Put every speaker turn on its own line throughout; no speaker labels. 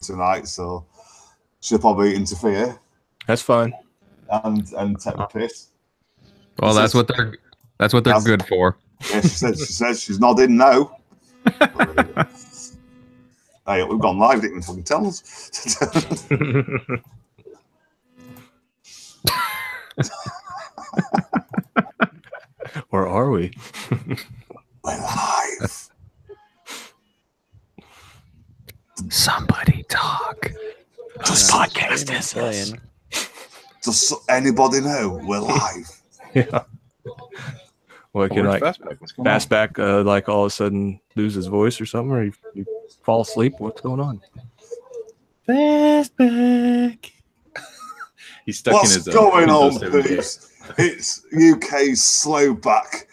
tonight, so she'll probably interfere.
That's fine.
And take the piss.
Well, that's what they're good for.
Yeah, she says she's nodding no. Hey, we've gone live. Didn't even fucking tell us.
Or are we?
We're live.
Somebody talk.
Just
podcast is this.
Does anybody know we're live?
Yeah. What can like Fastback like all of a sudden lose his voice or something, or you fall asleep? What's going on? Fastback.
He's stuck
What's
in his
going on, please? It's UK's slow back.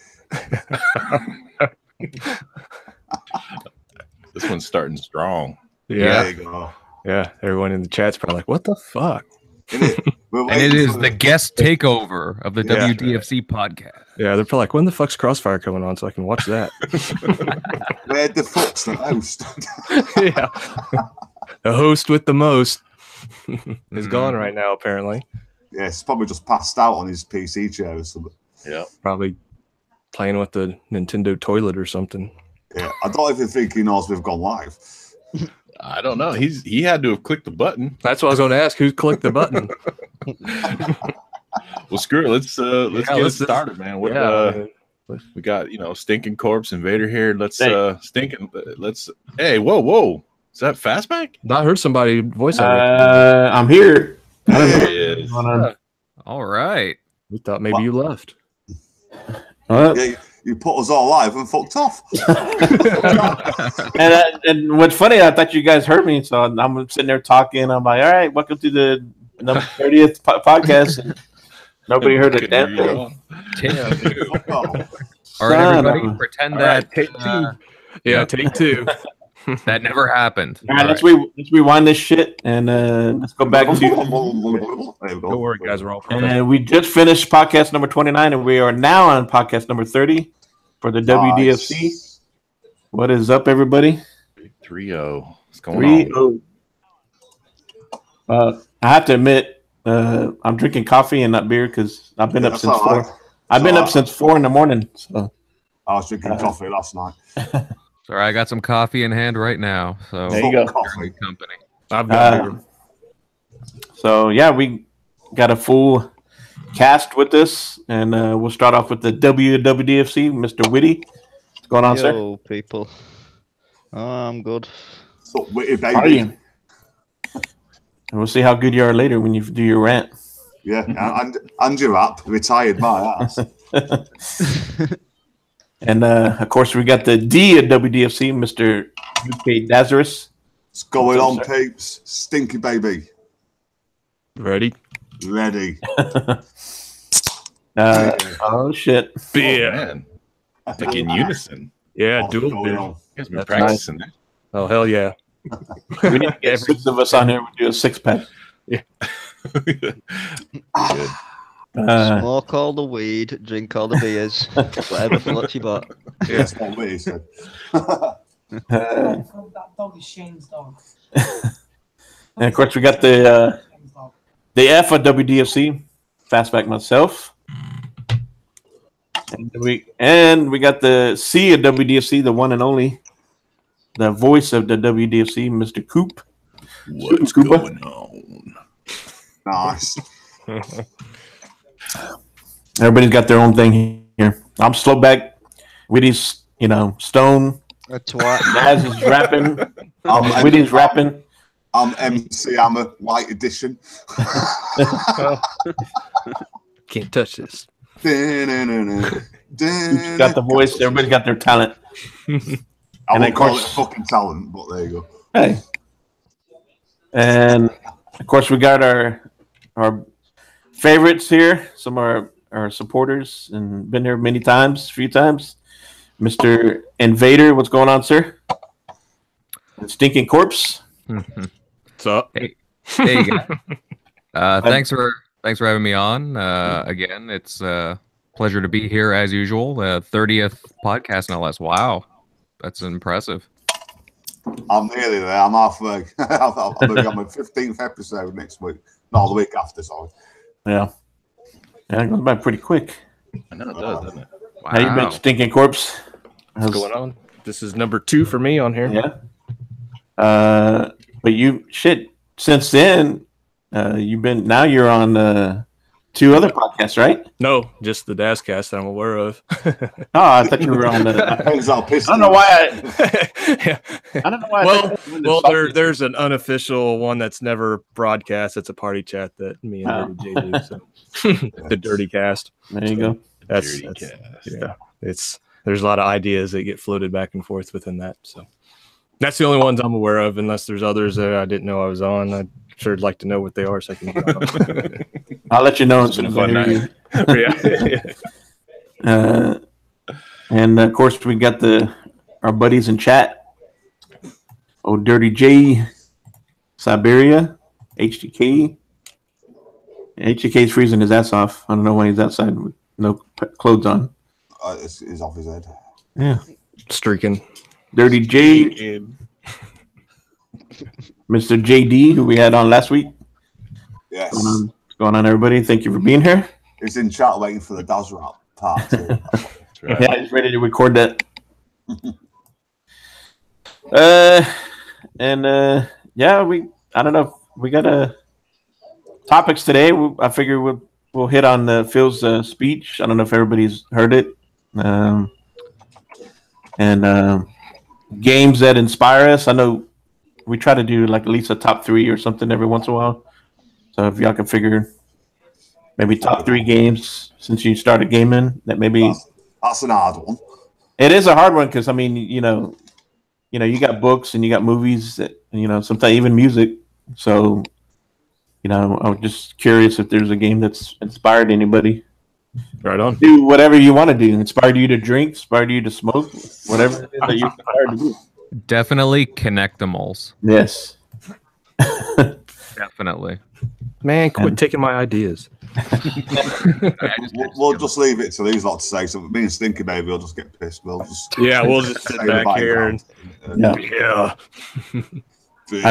This one's starting strong.
Yeah.
There you go.
Yeah, everyone in the chat's probably like, "What the fuck?"
And it is the guest takeover of the W.D.F.C podcast.
Yeah, they're probably like, "When the fuck's Crossfire coming on so I can watch that?"
Where the fuck's the host?
Yeah, the host with the most is gone right now. Apparently,
yeah, he's probably just passed out on his PC chair or something.
Yeah,
probably playing with the Nintendo toilet or something.
Yeah, I don't even think he knows we've gone live.
I don't know. He had to have clicked the button.
That's what I was going to ask. Who clicked the button?
Well, screw it. Let's get it started, man. What we got? Stinking Corpse Invader here. Let's Hey, whoa! Is that Fastback?
I heard somebody voice over.
I'm here.
There he is.
All right.
We thought maybe you left.
Yeah, you put us all live and fucked off.
and what's funny, I thought you guys heard me, so I'm sitting there talking. I'm like, all right, welcome to the number 30th podcast. And nobody heard a damn thing.
All right, everybody, pretend that.
Take two. Yeah, take two.
That never happened.
All right, let's rewind this shit and let's go back to.
Don't worry, guys. We're all
and we just finished podcast number 29, and we are now on podcast number 30 for the W.D.F.C. What is up, everybody?
3-0. What's going on?
3-0. I have to admit, I'm drinking coffee and not beer because I've been up since 4. I've been up since 4 in the morning. So
I was drinking coffee last night.
Sorry, I got some coffee in hand right now. So
there you go.
Company.
I've got
so yeah, we got a full cast with us, and we'll start off with the WWDFC, Mr. Witty. What's going on, sir?
People. Oh, I'm good.
So, Witty, baby.
How are you? And we'll see how good you are later when you do your rant.
Yeah, and your rap, retired my ass.
And of course, we got the D at WDFC, Mr. UK.DAZRAP.
What's going on, peeps? Stinky baby.
ready.
Oh shit!
Yeah,
man. Like in unison.
Yeah, dual
going
vision.
on?
You guys been practicing that.
Oh hell yeah!
We need to get 6 of us on here. We do a 6-pack.
Yeah.
Good.
Smoke all the weed, drink all the beers, whatever floats your boat.
Yeah, that's what Witty said.
That dog is Shane's dog.
And of course, we got the F of WDFC, Fastback myself, and we got the C of WDFC, the one and only, the voice of the WDFC, Mr. Coop.
What's going on?
Nice.
Everybody's got their own thing here. I'm Slowback. Witty's, Stone.
A twat.
Naz is rapping. Witty's rapping.
I'm MC Hammer, White Edition.
Can't touch this.
Coop's got the voice. Everybody's got their talent.
I won't call it fucking talent, but there you go.
Hey. And of course, we got our favorites here. Some are our supporters and been here many times, a few times. Mr. Invader, what's going on, sir? Stinking Corpse.
What's up?
Hey guys. Thanks for having me on. Again, it's a pleasure to be here as usual. 30th podcast, no less. Wow, that's impressive.
I'm nearly there. I'm halfway. I'm going to be on my 15th episode next week. No, the week after, sorry.
Yeah. Yeah, it goes by pretty quick.
I know it does, doesn't it?
Wow.
How you been, Stinking Corpse?
What's going on? This is number 2 for me on here.
Yeah. But since then, you're on 2 other podcasts, right?
No, just the DazCast that I'm aware of.
I thought you were on the. I don't know why.
Yeah.
I don't know why.
Well, there's an unofficial one that's never broadcast. It's a party chat that me and Dirty J do. So. The Dirty Cast.
There you go.
That's yeah. There's a lot of ideas that get floated back and forth within that. So that's the only ones I'm aware of. Unless there's others that I didn't know I was on. I'd sure like to know what they are. So I can.
I'll let you know as soon as I hear you. And of course we got our buddies in chat. Oh, Dirty J, Siberia, HTK. HTK's freezing his ass off. I don't know why he's outside with no clothes on.
He's off his head.
Yeah,
streaking.
Dirty J, Mr. JD, who we had on last week.
Yes.
What's going on, everybody? Thank you for being here.
He's in chat waiting for the DazRap part 2.
Right.
Yeah, he's ready to record that. I don't know. We got topics today. I figure we'll hit on Phil's speech. I don't know if everybody's heard it. Games that inspire us. I know we try to do like at least a top 3 or something every once in a while. So if y'all can figure maybe top 3 games since you started gaming, that maybe
that's an hard one.
It is a hard one because I mean, you got books and you got movies, that, sometimes even music. So, I'm just curious if there's a game that's inspired anybody.
Right on.
Do whatever you want to do. Inspired you to drink, inspired you to smoke, whatever it is that you're inspired to do.
Definitely Connectimals.
Yes.
Definitely.
Man, quit taking my ideas.
We'll just leave it to these lot to say something. Me and Stinky Baby will just get pissed. We'll just
sit back here and
I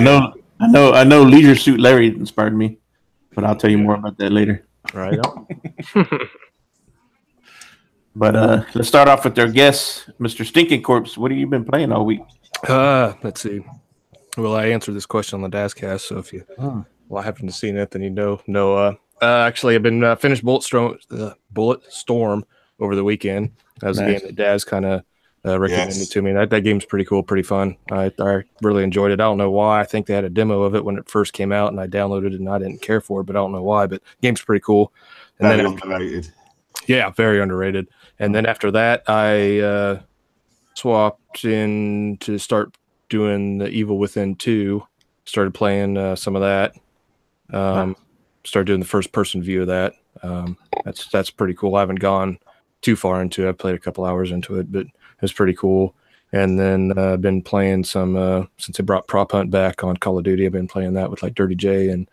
know Leisure Suit Larry inspired me, but I'll tell you more about that later.
Right on.
But let's start off with our guest, Mr. Stinking Corpse. What have you been playing all week?
Let's see. Well, I answered this question on the DazCast, so if you happen to see it, then you know. Actually, I've been finished Bullet Storm over the weekend. That was a game that Daz kind of recommended to me. That game's pretty cool, pretty fun. I really enjoyed it. I don't know why. I think they had a demo of it when it first came out, and I downloaded it, and I didn't care for it, but I don't know why. But the game's pretty cool. And
very
then
underrated.
Yeah, very underrated. And then after that, I swapped in to start doing the Evil Within 2. Started playing some of that. Started doing the first-person view of that. That's pretty cool. I haven't gone too far into it. I played a couple hours into it, but it was pretty cool. And then I've been playing some since they brought Prop Hunt back on Call of Duty. I've been playing that with like Dirty J and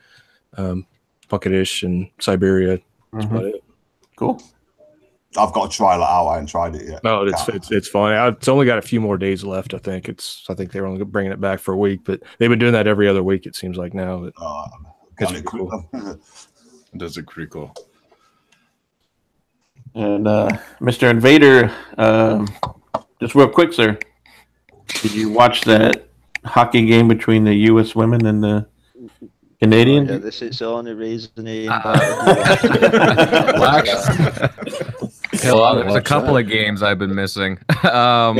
Bucketish and Siberia. That's about it.
Cool.
I've got to try that out. I haven't tried it yet.
No, it's fun. It's only got a few more days left. I think they were only bringing it back for a week, but they've been doing that every other week. It seems like now. It's pretty cool.
It does look pretty cool.
And Mr. Invader, just real quick, sir. Did you watch that hockey game between the U.S. women and the Canadian?
Yeah, this is the only reason he
There's a couple of games I've been missing.
But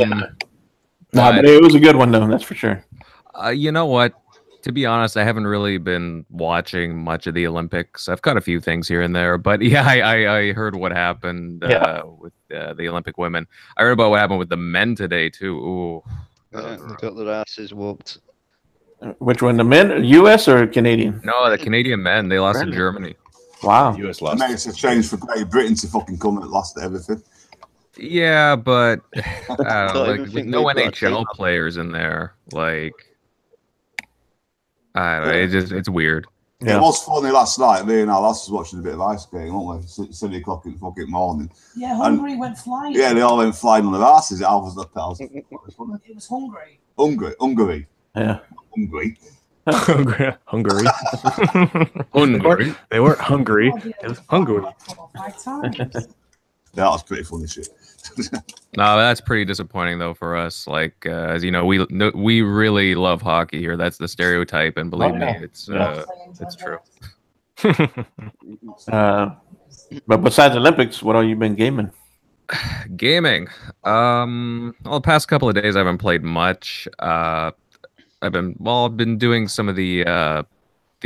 it was a good one, though. That's for sure.
You know what? To be honest, I haven't really been watching much of the Olympics. I've caught a few things here and there, but yeah, I heard what happened with the Olympic women. I heard about what happened with the men today too. Ooh,
they got their asses whooped.
Which one, the men, U.S. or Canadian?
No, the Canadian men. They lost to Germany.
Wow.
U.S. lost.
It makes a change for Great Britain to fucking come and last at everything.
Yeah, but I don't know, like, with no
they've got a
NHL
team.
players in there, like. I don't know, it's weird.
Yeah. It was funny last night. Me and our lads was watching a bit of ice skating, weren't we? 7 o'clock in the fucking morning.
Yeah, Hungary went flying.
Yeah, they all went flying on their asses. I was
It was Hungary.
Hungary.
Yeah.
Hungry.
Hungary.
Hungary.
They weren't hungry. It was Hungary.
That was pretty funny shit.
No, that's pretty disappointing though for us. Like, as you know, we really love hockey here. That's the stereotype, and believe me, it's true.
But besides Olympics, what have you been gaming?
Gaming. Well, the past couple of days I haven't played much. I've been doing some of the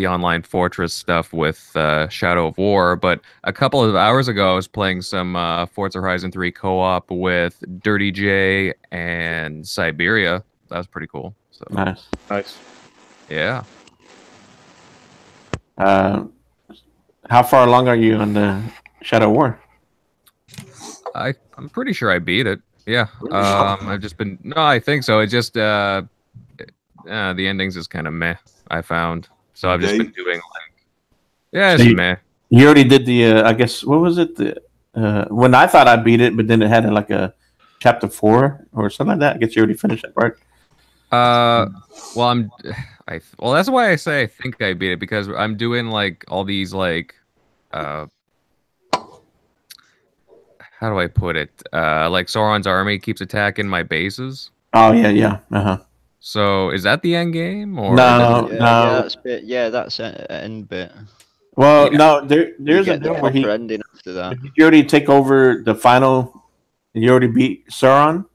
online Fortress stuff with Shadow of War, but a couple of hours ago I was playing some Forza Horizon 3 co-op with Dirty J and Siberia. That was pretty cool. So
Nice.
yeah.
How far along are you on the Shadow of War?
I'm pretty sure I beat it. Yeah. I've just been I think so. It just the endings is kind of meh, I found. So I've just been doing it's meh.
You already did the I guess what was it? When I thought I beat it, but then it had like a chapter 4 or something like that. I guess you already finished it, right?
Well, that's why I say I think I beat it, because I'm doing like all these like how do I put it? Like Sauron's army keeps attacking my bases.
Oh yeah.
So is that the end game or
no?
That's an end bit.
Well, no, there's a bit where he
ending after that.
Did you already take over the final? You already beat Sauron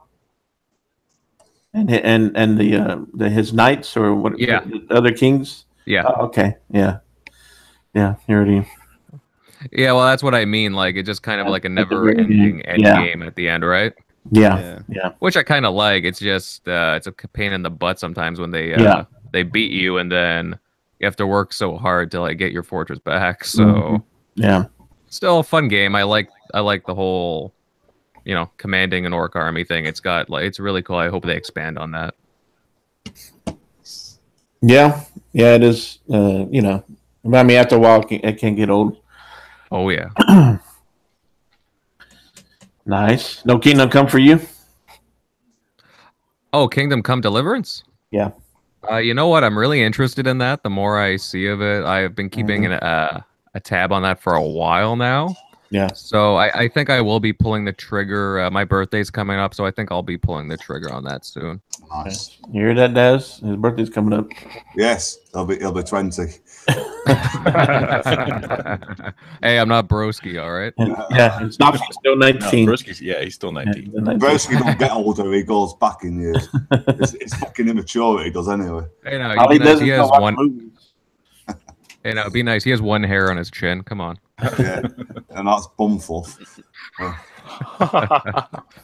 and the his knights or what?
Yeah,
the other kings.
Yeah.
Oh, okay. Yeah. You already.
Yeah, well, that's what I mean. Like, it's just kind of like a never-ending end game at the end, right?
Yeah.
Which I kind of like. It's just it's a pain in the butt sometimes when they beat you and then you have to work so hard to like get your fortress back. So still a fun game. I like the whole, commanding an orc army thing. It's got it's really cool. I hope they expand on that.
Yeah, it is. I mean, after a while, it can get old.
Oh yeah.
Nice. No Kingdom Come for you?
Oh, Kingdom Come Deliverance?
Yeah.
You know what? I'm really interested in that. The more I see of it, I've been keeping a tab on that for a while now.
Yeah.
So I think I will be pulling the trigger. My birthday's coming up, so I think I'll be pulling the trigger on that soon.
Nice.
You hear that, Daz? His birthday's coming up.
Yes, he'll be 20.
Hey, I'm not broski, all right?
Yeah, it's not still 19.
No, he's still 19.
Broski don't get older; he goes back in years. It's fucking immaturity, does anyway.
Hey, no, it'd be nice. He has one. Hey, no, it'd be nice. He has one hair on his chin. Come on.
Yeah, and that's bum fluff.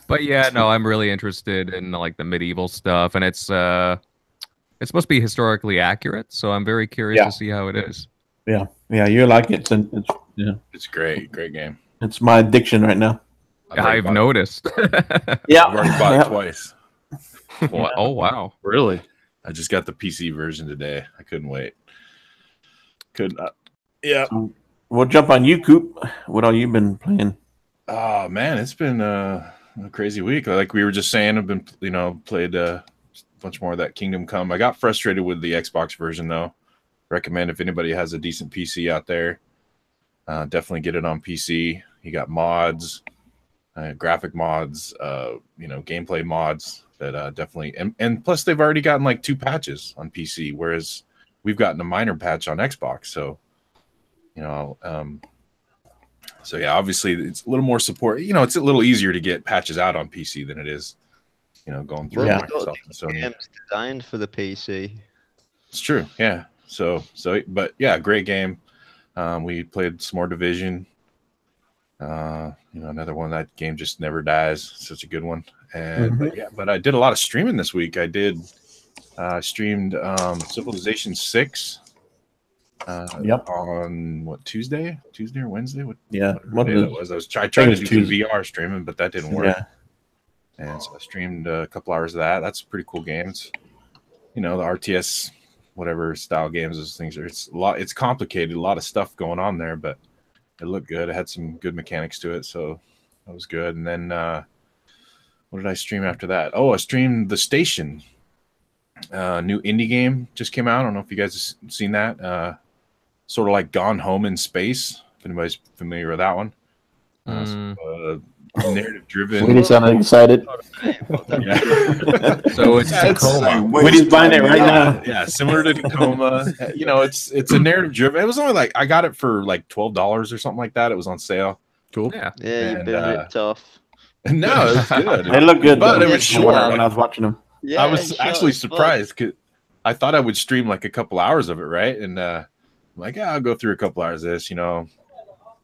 But yeah, no, I'm really interested in like the medieval stuff, and it's supposed to be historically accurate, so I'm very curious to see how it is.
Yeah, you like it.
It's great game.
It's my addiction right now.
I've noticed.
Yeah,
I've already bought it twice.
Oh wow,
really?
I just got the PC version today. I couldn't wait. Could not. Yeah.
So we'll jump on you, Coop. What have you been playing?
Oh man, it's been a crazy week. Like we were just saying, I've been played a bunch more of that Kingdom Come. I got frustrated with the Xbox version though. Recommend if anybody has a decent PC out there, definitely get it on PC. You got mods, graphic mods, gameplay mods that definitely and plus they've already gotten like 2 patches on PC, whereas we've gotten a minor patch on Xbox. So so yeah, obviously it's a little more support. It's a little easier to get patches out on PC than it is, going through Microsoft and Sony.
Games designed for the PC.
It's true, yeah. So, but yeah, great game. We played some more Division. Another one. That game just never dies. Such a good one. And but I did a lot of streaming this week. I did streamed Civilization 6. On what, Tuesday or Wednesday? What day that was? I tried to do some VR streaming, but that didn't work.
Yeah.
And so I streamed a couple hours of that. That's a pretty cool game. It's, the RTS, whatever style games, those things are. It's complicated, a lot of stuff going on there, but it looked good. It had some good mechanics to it, so that was good. And then what did I stream after that? Oh, I streamed The Station. new indie game just came out. I don't know if you guys have seen that. Sort of like Gone Home in Space. If anybody's familiar with that one. Narrative driven.
Witty sounded excited.
Yeah.
So it's Tacoma.
Witty's buying it right now.
Yeah, similar to Tacoma. You know, it's a narrative driven. It was only like I got it for like $12 or something like that. It was on sale.
Cool.
Yeah.
Yeah, you've
And,
been ripped off.
No, it was good.
They look good,
But
though.
it was short.
When I was watching them.
Yeah,
I was
short
actually
as fuck.
surprised because I thought I would stream like a couple hours of it, right? And I'm like, yeah, I'll go through a couple hours of this, you know.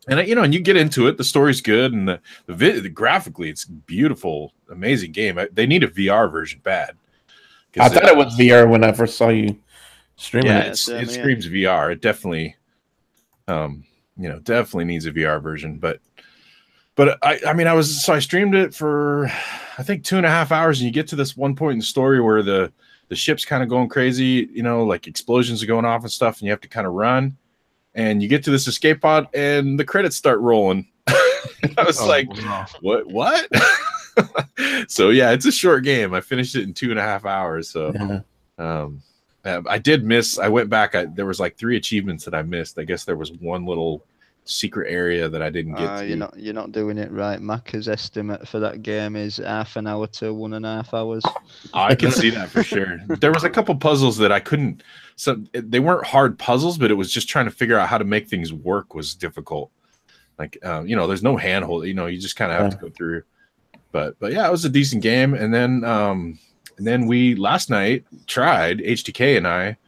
And and you get into it. The story's good, and the graphically, it's beautiful, amazing game. They need a VR version bad.
I thought it was VR when I first saw you streaming
Yeah,
it.
it screams VR. It definitely, definitely needs a VR version. But I streamed it for I think 2.5 hours, and you get to this one point in the story where the ship's kind of going crazy, like explosions are going off and stuff, and you have to kind of run. And you get to this escape pod, and the credits start rolling. I was what? So yeah, it's a short game. I finished it in 2.5 hours. So I did miss. I went back. There was like 3 achievements that I missed. I guess there was one little secret area that I didn't get to.
You're not doing it right. Macca's estimate for that game is half an hour to 1.5 hours.
I can see that for sure. There was a couple puzzles that I couldn't. So they weren't hard puzzles, but it was just trying to figure out how to make things work was difficult. Like there's no handhold. You just kind of have to go through. But yeah, it was a decent game. And then we last night tried HTK and I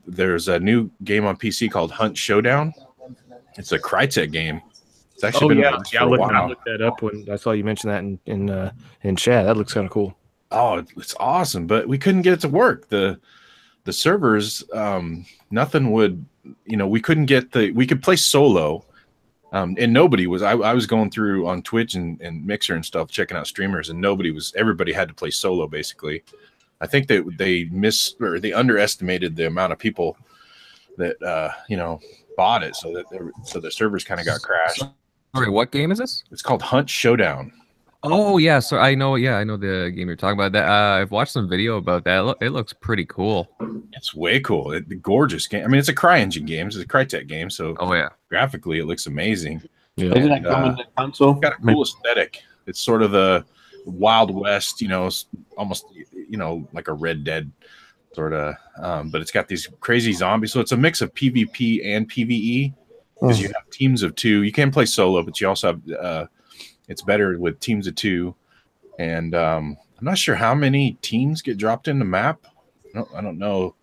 there's a new game on PC called Hunt Showdown. It's a Crytek game. It's actually been released for a while.
I looked that up when I saw you mention that in chat. That looks kind of cool.
Oh, it's awesome, but we couldn't get it to work. The servers, nothing would, we couldn't get we could play solo, and nobody was. I was going through on Twitch and Mixer and stuff, checking out streamers, and everybody had to play solo basically. I think that they underestimated the amount of people that bought it, so the servers kind of got crashed.
Sorry, what game is this?
It's called Hunt Showdown.
Oh yeah, so I know the game you're talking about. That I've watched some video about that. It looks pretty cool.
It's way cool. It's a gorgeous game. I mean, it's a CryEngine game. It's a Crytek game, so graphically it looks amazing.
Yeah,
Isn't that coming to console?
It's got a cool aesthetic. It's sort of the Wild West, almost like a Red Dead sort of, but it's got these crazy zombies. So it's a mix of PvP and PvE because you have teams of 2. You can play solo, but you also have it's better with teams of 2. And I'm not sure how many teams get dropped in the map. I don't know.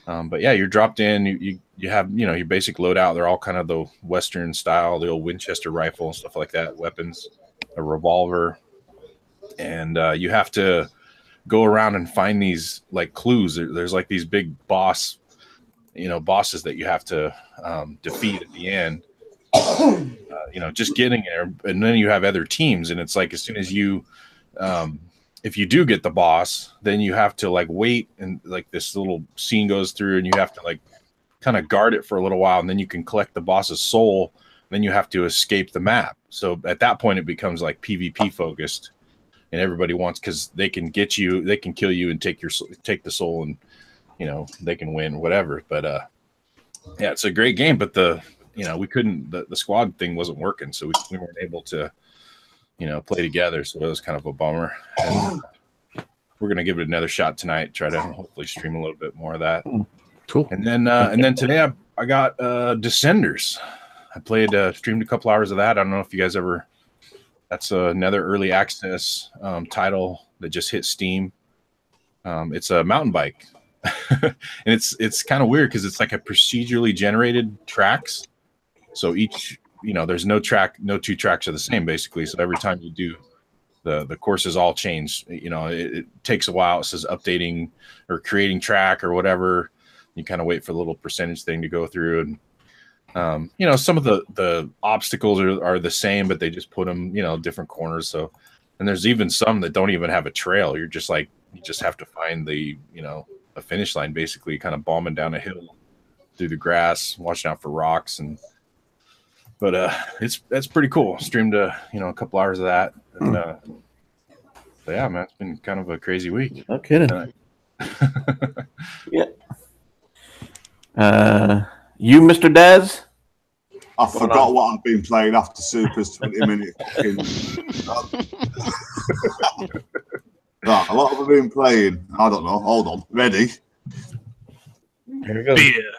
But yeah, you're dropped in. You have your basic loadout. They're all kind of the Western style, the old Winchester rifle and stuff like that. Weapons, a revolver, and you have to go around and find these like clues. There's like these big bosses that you have to defeat at the end. Just getting there, and then you have other teams, and it's like as soon as you if you do get the boss, then you have to like wait, and like this little scene goes through, and you have to like kind of guard it for a little while, and then you can collect the boss's soul, then you have to escape the map. So at that point it becomes like PvP focused, and everybody wants, because they can get you, they can kill you and take the soul, and they can win whatever. But yeah, it's a great game, but we couldn't, the squad thing wasn't working, so we weren't able to play together, so it was kind of a bummer. And we're gonna give it another shot tonight, try to hopefully stream a little bit more of that.
Cool.
And then today I got Descenders. I streamed a couple hours of that. I don't know if you guys ever, that's another early access title that just hit Steam. It's a mountain bike. And it's kind of weird because it's like a procedurally generated tracks. So each, there's no 2 tracks are the same basically. So every time you do, the courses all change. It takes a while. It says updating or creating track or whatever. You kind of wait for the little percentage thing to go through, and some of the obstacles are the same, but they just put them different corners. So, and there's even some that don't even have a trail. You're just like, you just have to find the a finish line, basically kind of bombing down a hill through the grass, watching out for rocks. But that's pretty cool. Streamed a couple hours of that, and but yeah, man, it's been kind of a crazy week.
No kidding. Yeah. You, Mr. Daz?
I forgot what I've been playing after Super's 20-minute fucking. Right, what have I been playing? I don't know. Hold on. Ready?
Here we go. Beer.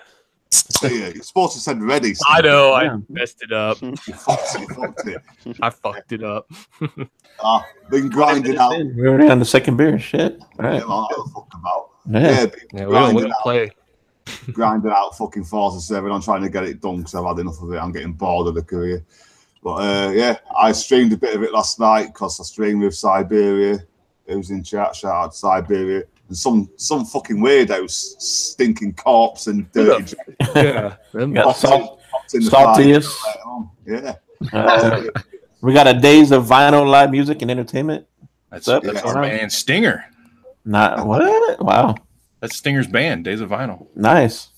You're supposed to said ready.
I know. I messed it up.
You fucked it.
I fucked it up.
I've been grinding out.
We're already on the second beer. Shit. All right.
Yeah, man, I don't fuck about.
We don't play.
Grinding out fucking Forza 7. I'm trying to get it done because I've had enough of it. I'm getting bored of the career. But yeah, I streamed a bit of it last night because I streamed with Siberia. Who's in chat? Shout out to Siberia. And some fucking weirdos, stinking corpse and dirty.
Yeah,
Saltiest.
Yeah.
We got a Days of Vinyl live music and entertainment.
That's our band Stinger.
Not what? Wow.
That's Stinger's band, Days of Vinyl.
Nice.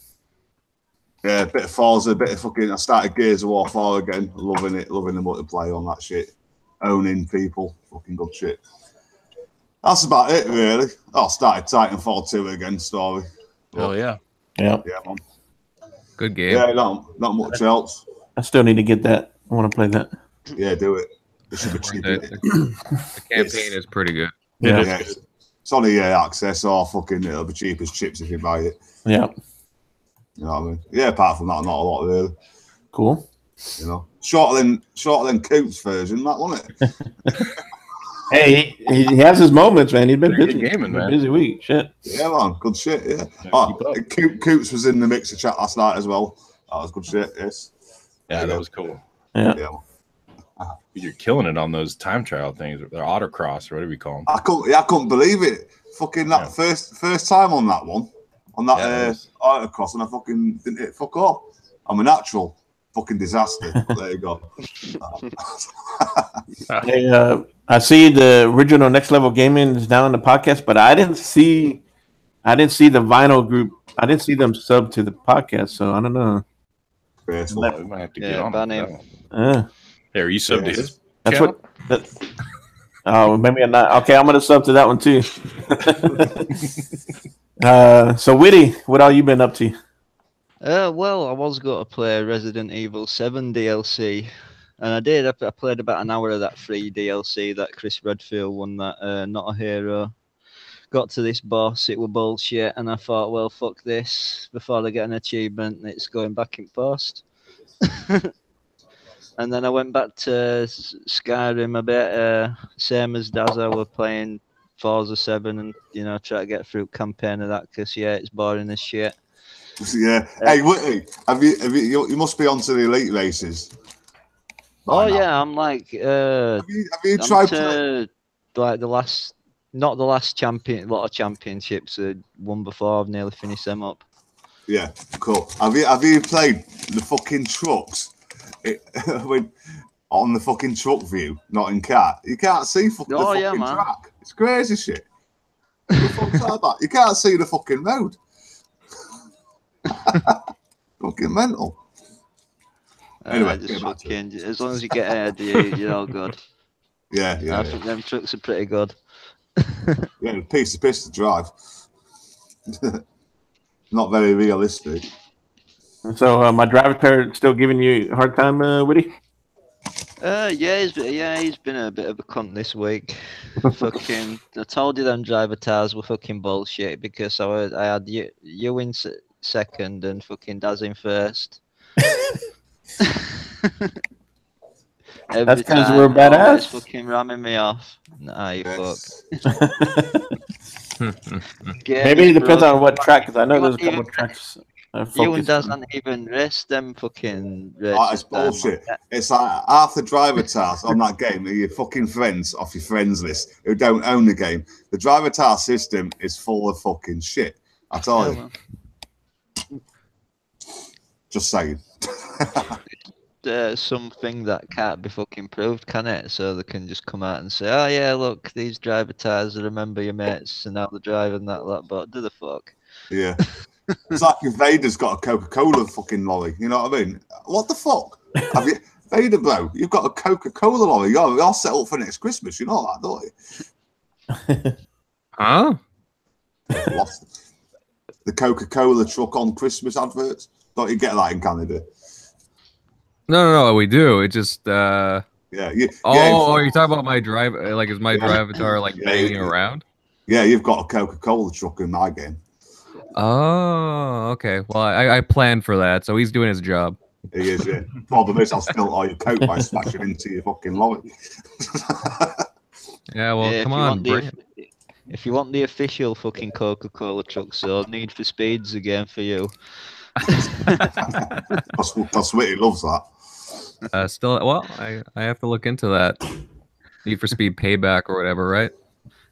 Yeah, a bit of Forza, a bit of fucking. I started Gears of War 4 again. Loving it, loving the multiplayer on that shit. Owning people, fucking good shit. That's about it, really. I started Titanfall 2 again, story.
Oh yeah.
Yeah,
man.
Good game.
Yeah, not much else.
I still need to get that. I want to play that.
Yeah, do it. It should be cheap.
The campaign is pretty good.
Yeah.
It's only access or fucking it'll be cheap as chips if you buy it.
Yeah.
You know what I mean? Yeah, apart from that, not a lot really.
Cool.
You know, shorter than Coop's version, that wasn't it?
Hey, he has his moments, man. He's been busy.
Gaming, man.
Busy week. Shit.
Yeah, man. Good shit. Yeah. Coops was in the mixer chat last night as well. That was good shit. Yes.
Yeah, that was cool.
Yeah.
You're killing it on those time trial things. They're autocross, or whatever you call them.
I couldn't believe it. Fucking that first time on that one, on that autocross, and I fucking didn't hit fuck off. I'm a natural fucking disaster. There you go.
Hey, I see the original Next Level Gaming is down in the podcast, but I didn't see the vinyl group. I didn't see them sub to the podcast, so I don't know.
We might have to get on that. Hey, are you subbed to his
That's
channel?
Oh, maybe I'm not. Okay, I'm gonna sub to that one too. So Witty, what all you been up to?
Well, I was going to play Resident Evil 7 DLC, and I did. I played about an hour of that free DLC that Chris Redfield won, that Not a Hero. Got to this boss, it was bullshit, and I thought, well, fuck this. Before I get an achievement, it's going back in post. And then I went back to Skyrim a bit, same as Daz. I was playing Forza 7 and, try to get through campaign of that because, it's boring as shit.
Yeah. Hey, Whitty, have you must be onto the elite races.
Oh, yeah, I'm like...
have you tried
to, like, not the last champion, a lot of championships. One before, I've nearly finished them up.
Yeah, cool. Have you played the fucking trucks? On the fucking truck view, not in car. You can't see the fucking track. It's crazy shit. What the fuck's that about? You can't see the fucking road. Fucking mental. Anyway,
as long as you get ahead, you're all good.
Yeah.
I think them trucks are pretty good.
Yeah, a piece of piss to drive. Not very realistic.
So my driver pair still giving you a hard time, Witty?
He's been a bit of a cunt this week. Fucking, I told you them driver tires were fucking bullshit because I had you in second and fucking Daz in first.
That's because we're badass.
Fucking ramming me off. Nah, you fuck.
Maybe it depends on what track, because I know there's a couple of tracks.
You and doesn't even race them fucking races.
Oh, it's bullshit. It's like half the driver tasks on that game are your fucking friends off your friends list who don't own the game. The driver task system is full of fucking shit. I tell you. Just saying.
Something that can't be fucking proved, can it? So they can just come out and say, "Oh yeah, look, these driver tires remember your mates, and now they're driving that." But do the fuck?
Yeah. It's like if Vader's got a Coca-Cola fucking lorry. You know what I mean? What the fuck? Have you, Vader, bro? You've got a Coca-Cola lorry. You're set up for next Christmas. You know that, don't you?
Huh?
Lost the Coca-Cola truck on Christmas adverts. Don't you get that in Canada?
No, we do. It just
Yeah.
you're talking about my drive? Like, is my drivatar like banging around?
Yeah, you've got a Coca-Cola truck in my game.
Oh, okay. Well, I planned for that, so he's doing his job.
He is, yeah. Problem is, I'll spill all your coke by smashing into your fucking lorry.
Yeah, well, come on, bring it.
If you want the official fucking Coca-Cola truck, so Need for Speed's the game for you.
That's Witty loves that.
Still, well, I have to look into that. Need for Speed Payback or whatever, right?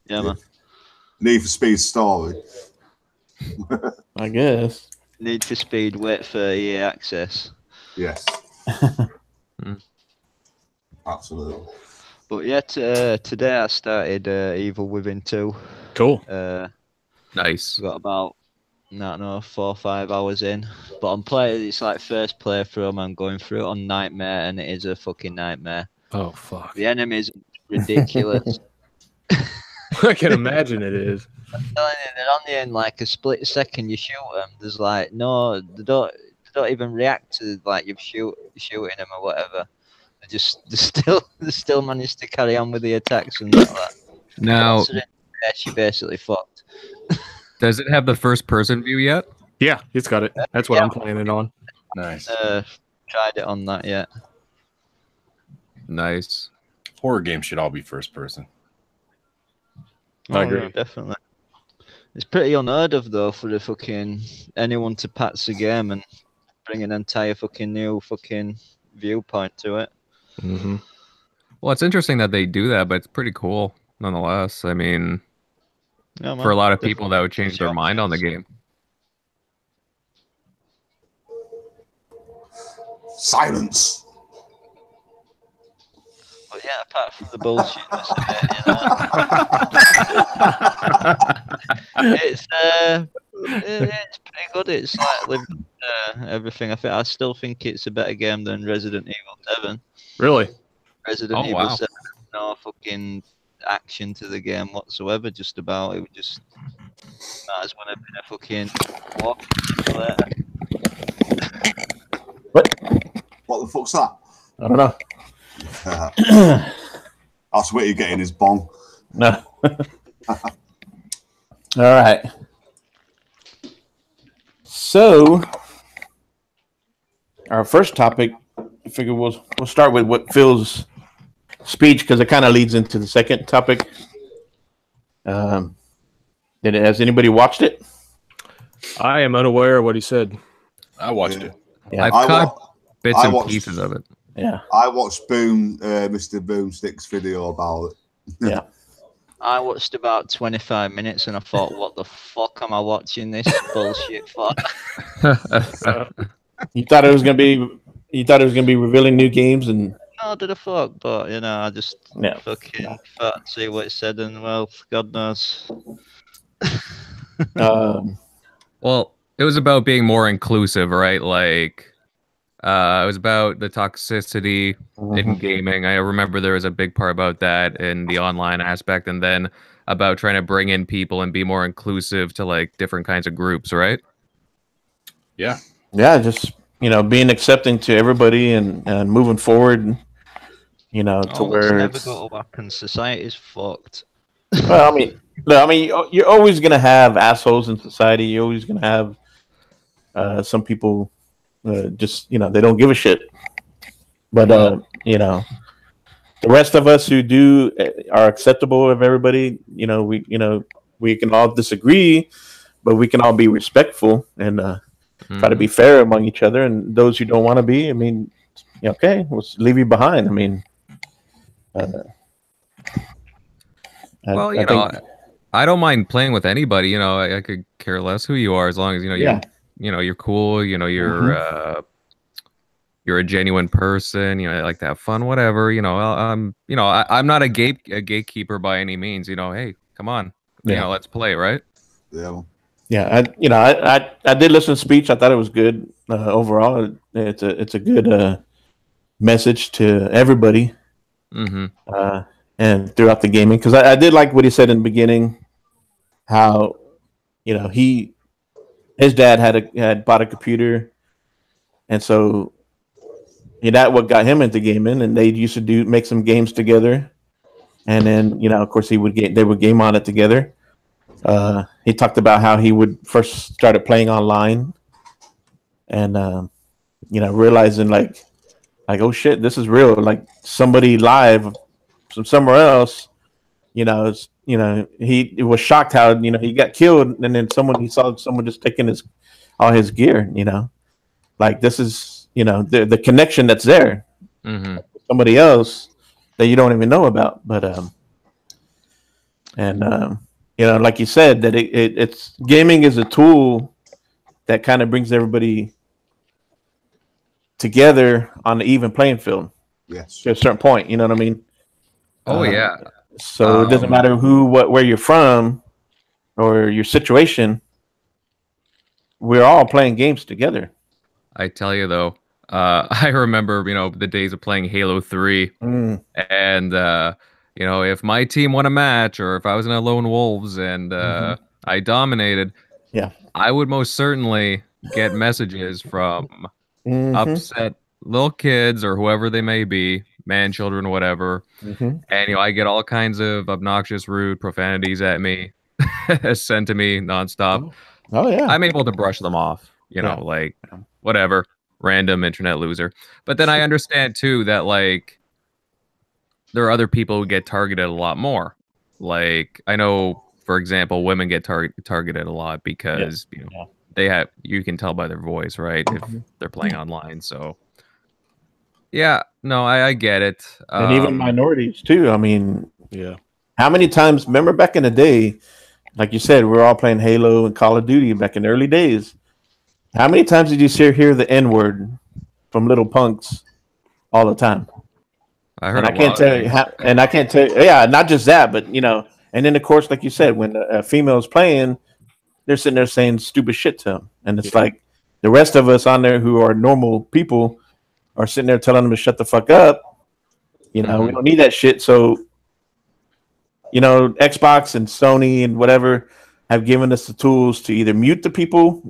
Yeah, man.
Need for Speed Story.
I guess.
Need for Speed, wait for EA access.
Yes. Absolutely.
But yeah, today I started Evil Within 2.
Cool.
Nice.
Got about, I don't know, 4 or 5 hours in. But I'm playing, it's like first playthrough, I'm going through it on Nightmare, and it is a fucking nightmare.
Oh, fuck.
The enemies are ridiculous.
I can imagine it is.
I'm telling you, they're on you in like a split second. You shoot them. There's like no, they don't even react to like you've shooting them or whatever. They still manage to carry on with the attacks and all that.
Now,
she basically fucked.
does it have the first person view yet?
Yeah, it's got it. That's what I'm playing it on.
Nice.
Tried it on that yet.
Nice.
Horror games should all be first person.
I agree.
Yeah, definitely. It's pretty unheard of though for the fucking anyone to patch the game and bring an entire fucking new fucking viewpoint to it.
Mm-hmm.
Well, it's interesting that they do that, but it's pretty cool nonetheless. I mean,
Yeah, man,
for a lot of people,
definitely.
that would change their mind on the game.
Silence.
But yeah, apart from the bullshit, it's pretty good. It's like living everything. I still think it's a better game than Resident Evil 7.
Really?
Resident
Oh,
Evil
wow.
7 had no fucking action to the game whatsoever. Just about it would just might as well have been a fucking walking simulator.
What the fuck's that?
I don't know.
That's Witty getting his bong.
No. All right. So, our first topic, I figure we'll start with what Phil's speech because it kind of leads into the second topic. Has anybody watched it?
I am unaware of what he said.
I watched it.
Yeah.
I've
I
caught bits
I
and
watched-
pieces of it.
Yeah.
I watched Mr. Boomstick's video about it.
Yeah.
I watched about 25 minutes and I thought, what the fuck am I watching this bullshit for?
You thought it was gonna be revealing new games and
No, did a fuck, but you know, I just fucking thought to see what it said, and well, God knows.
Well, it was about being more inclusive, right? Like, it was about the toxicity in gaming. I remember there was a big part about that in the online aspect, and then about trying to bring in people and be more inclusive to like different kinds of groups, right?
Yeah.
yeah, just being accepting to everybody and moving forward. To where
never
it's,
go to work and society's fucked.
well, I mean, you're always gonna have assholes in society. You're always gonna have some people just they don't give a shit. But the rest of us who do are acceptable of everybody. We can all disagree, but we can all be respectful and try to be fair among each other. And those who don't want to be, okay, we'll leave you behind.
Well, I don't mind playing with anybody. I could care less who you are as long as you're cool. You're a genuine person. I like to have fun. Whatever. I'm not a gatekeeper by any means. Hey, come on. Let's play, right?
Yeah.
Yeah, I did listen to the speech. I thought it was good overall. It's a good message to everybody. And throughout the gaming, because I did like what he said in the beginning, how you know, his dad had bought a computer, and so that what got him into gaming, and they used to make some games together, and then of course they would game on it together. He talked about how he would first started playing online, and realizing like oh shit, this is real, like somebody live from somewhere else. He was shocked how he got killed, and then he saw someone just taking all his gear. Like this is the connection that's there.
Mm-hmm.
Somebody else that you don't even know about, but like you said, that it's gaming is a tool that kind of brings everybody together on the even playing field.
Yes.
To a certain point, you know what I mean?
Oh yeah.
So it doesn't matter where you're from or your situation. We're all playing games together.
I tell you though, I remember the days of playing Halo 3, and if my team won a match or if I was in a Lone Wolves and I dominated, I would most certainly get messages from upset little kids or whoever they may be, man, children, whatever, and I get all kinds of obnoxious, rude profanities at me, sent to me nonstop.
Oh yeah,
I'm able to brush them off, like whatever, random internet loser. But then I understand too that like there are other people who get targeted a lot more. Like I know, for example, women get targeted a lot because you can tell by their voice, right? If they're playing online. So yeah, no, I get it.
And even minorities too. I mean,
yeah.
How many times? Remember back in the day, like you said, we were all playing Halo and Call of Duty back in the early days. How many times did you hear the N-word from little punks all the time?
I heard.
And I can't tell you how. And I can't tell you. Yeah, not just that, but and then of course, like you said, when a female's playing, they're sitting there saying stupid shit to them, and it's like the rest of us on there who are normal people are sitting there telling them to shut the fuck up. We don't need that shit. So, Xbox and Sony and whatever have given us the tools to either mute the people,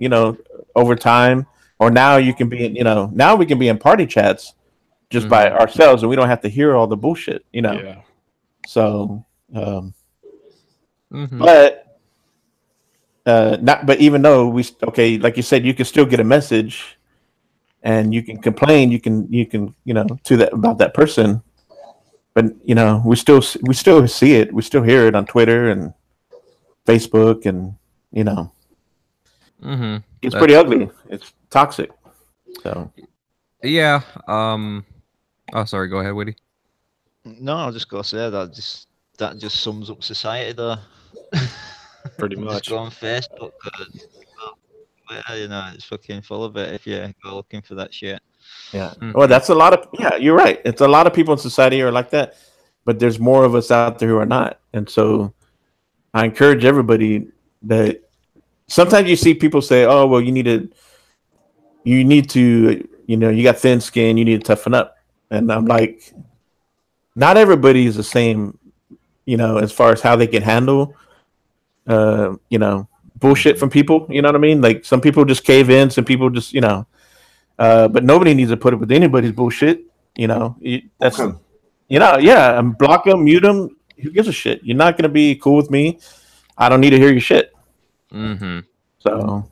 over time, or now you can be now we can be in party chats just by ourselves, and we don't have to hear all the bullshit,
Yeah.
So, but even though like you said, you can still get a message, and you can complain, you can to that about that person, but we still see it, we still hear it on Twitter and Facebook, and it's pretty ugly. It's toxic. So
yeah. Oh, sorry. Go ahead, Witty.
No, I was just gonna say that just sums up society, though.
Pretty much.
Just go on Facebook. It's fucking full of it if you go looking for that shit.
Yeah. Well, that's a lot of. Yeah, you're right. It's a lot of people in society are like that, but there's more of us out there who are not. And so, I encourage everybody that sometimes you see people say, "Oh, well, you need to, you got thin skin, you need to toughen up." And I'm like, not everybody is the same, as far as how they can handle, bullshit from people. You know what I mean? Like some people just cave in, some people just, but nobody needs to put up with anybody's bullshit. That's, and block them, mute them. Who gives a shit? You're not gonna be cool with me. I don't need to hear your shit. So,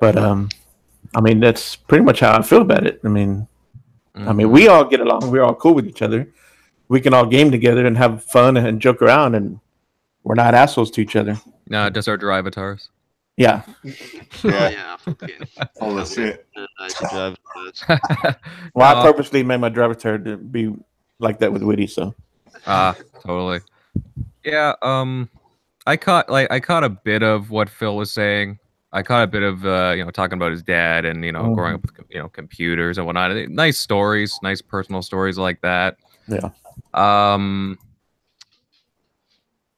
but I mean, that's pretty much how I feel about it. I mean, we all get along. We're all cool with each other. We can all game together and have fun and joke around, and we're not assholes to each other.
No, just our drivatars.
Yeah.
Yeah.
All the shit.
Well, I purposely made my drivatar to be like that with Witty. So.
Totally. Yeah. I caught a bit of what Phil was saying. I caught a bit of talking about his dad and growing up with computers and whatnot. Nice stories, nice personal stories like that.
Yeah.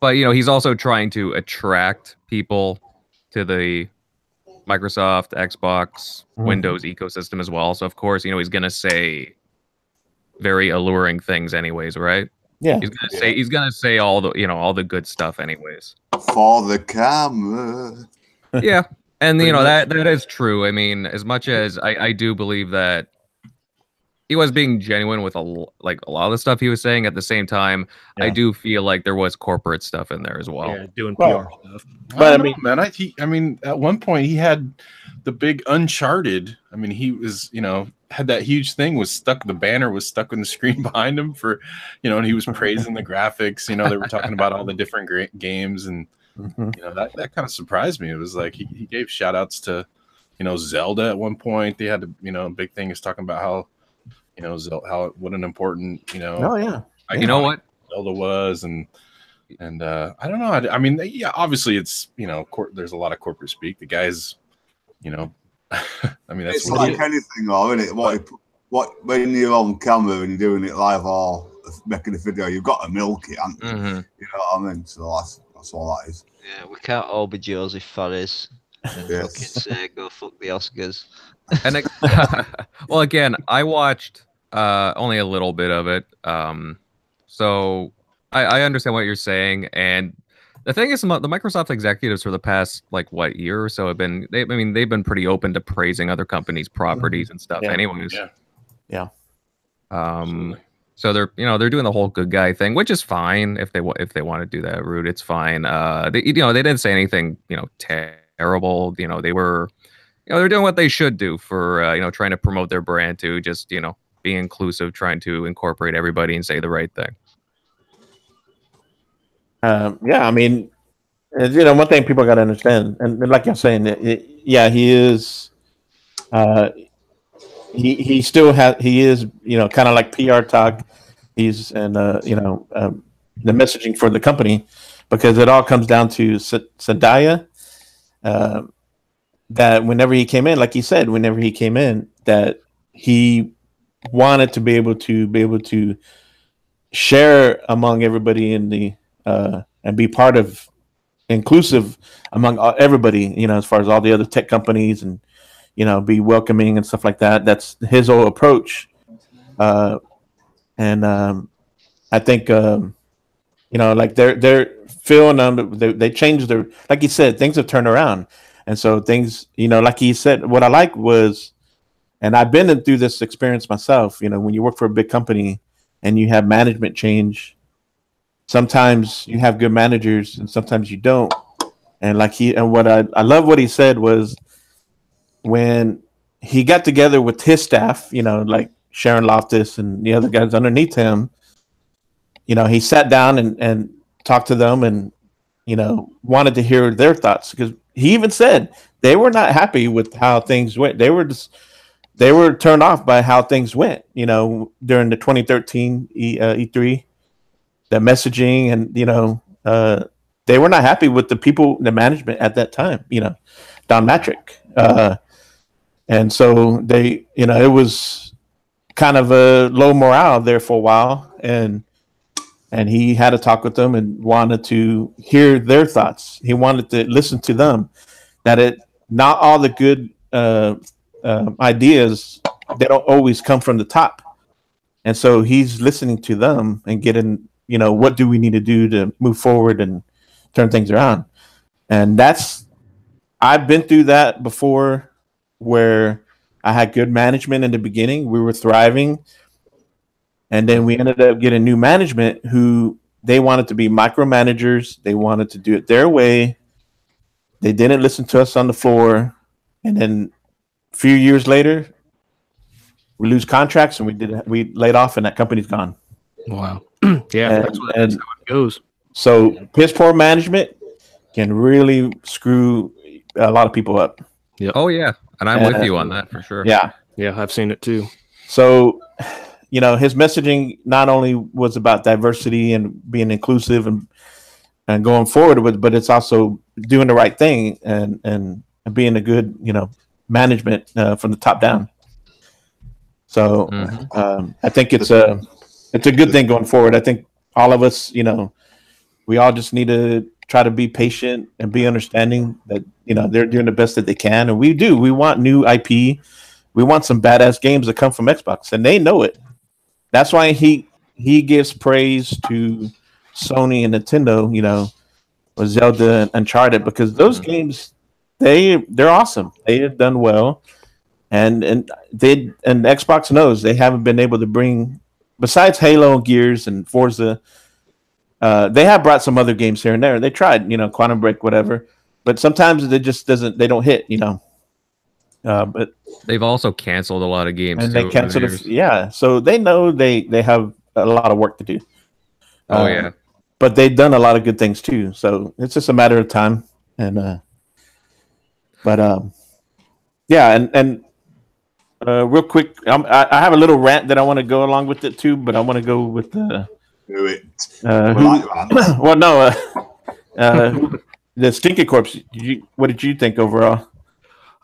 But he's also trying to attract people to the Microsoft, Xbox, Windows ecosystem as well. So of course, he's gonna say very alluring things anyways, right?
Yeah.
He's gonna say all the all the good stuff anyways.
For the camera.
Yeah. And
Pretty much.
that is true. I mean, as much as I do believe that he was being genuine with a lot of the stuff he was saying, at the same time, I do feel like there was corporate stuff in there as well.
Yeah, doing
Well,
PR stuff.
But
I mean, I mean, at one point he had the big Uncharted. I mean, he was, had that huge thing the banner was stuck on the screen behind him for, and he was praising the graphics. They were talking about all the different great games, and that kind of surprised me. It was like he gave shout outs to, Zelda at one point. They had a big thing is talking about how, what an important,
oh yeah,
you know what
Zelda was, and I don't know. I mean, yeah, obviously it's there's a lot of corporate speak. The guys, I mean, that's
it's like anything, though, isn't it? When you're on camera and you're doing it live or making a video, you've got to milk it, haven't you?
Mm-hmm.
You know what I mean? So that's all that is.
Yeah, we can't all be Joseph Fares and
Yes.
fucking say go fuck the Oscars.
And well, again, I watched only a little bit of it, so I understand what you're saying. And the thing is, the Microsoft executives for the past year or so have been they've been pretty open to praising other companies' properties and stuff.
Yeah.
Anyways,
yeah.
So they're doing the whole good guy thing, which is fine if they want to do that route. It's fine. They didn't say anything terrible. They were they're doing what they should do for trying to promote their brand, to just be inclusive, trying to incorporate everybody and say the right thing.
Yeah, I mean, one thing people got to understand, and like you're saying, he is, he still has, he is, kind of like PR talk. He's the messaging for the company, because it all comes down to Sadaya. That whenever he came in, like he said, that he wanted to be able to share among everybody in the and be part of inclusive among everybody, as far as all the other tech companies, and be welcoming and stuff like that. That's his whole approach. And I think like they're feeling they changed their, like he said, things have turned around. And so things, like he said, what I like was, and I've been through this experience myself, when you work for a big company and you have management change, sometimes you have good managers and sometimes you don't. And what I love what he said was, when he got together with his staff, like Sharon Loftus and the other guys underneath him, he sat down and talked to them, and wanted to hear their thoughts, because he even said they were not happy with how things went. They were turned off by how things went, during the 2013 E3, the messaging, and they were not happy with the people, the management at that time, Don Matrick, and so they, it was kind of a low morale there for a while, and he had to talk with them and wanted to hear their thoughts. He wanted to listen to them. That not all the good ideas, they don't always come from the top, and so he's listening to them and getting, what do we need to do to move forward and turn things around. And I've been through that before, where I had good management in the beginning. We were thriving. And then we ended up getting new management who they wanted to be micromanagers. They wanted to do it their way. They didn't listen to us on the floor. And then a few years later, we lose contracts, and we laid off, and that company's gone.
Wow. Yeah, that's how it goes.
So piss poor management can really screw a lot of people up.
Yep.
Oh yeah, and I'm with you on that for sure.
Yeah.
Yeah, I've seen it too.
So, his messaging not only was about diversity and being inclusive and going forward with, but it's also doing the right thing and being a good, management from the top down. So I think it's a good thing going forward. I think all of us, we all just need to try to be patient and be understanding that, they're doing the best that they can. And we want new IP. We want some badass games that come from Xbox, and they know it. That's why he he gives praise to Sony and Nintendo, you know, with Zelda and Uncharted, because those games, they're awesome. They have done well, and Xbox knows they haven't been able to bring, besides Halo, Gears, and Forza. They have brought some other games here and there. They tried, you know, Quantum Break, whatever, but sometimes they just they don't hit, you know. But
they've also canceled a lot of games,
and
too,
they canceled, yeah. So they know they have a lot of work to do.
Oh yeah,
but they've done a lot of good things too. So it's just a matter of time. And yeah, and real quick, I have a little rant that I want to go along with it too, but I want to go with the.
Do it.
Well, no, the Stinky Corpse. What did you think overall?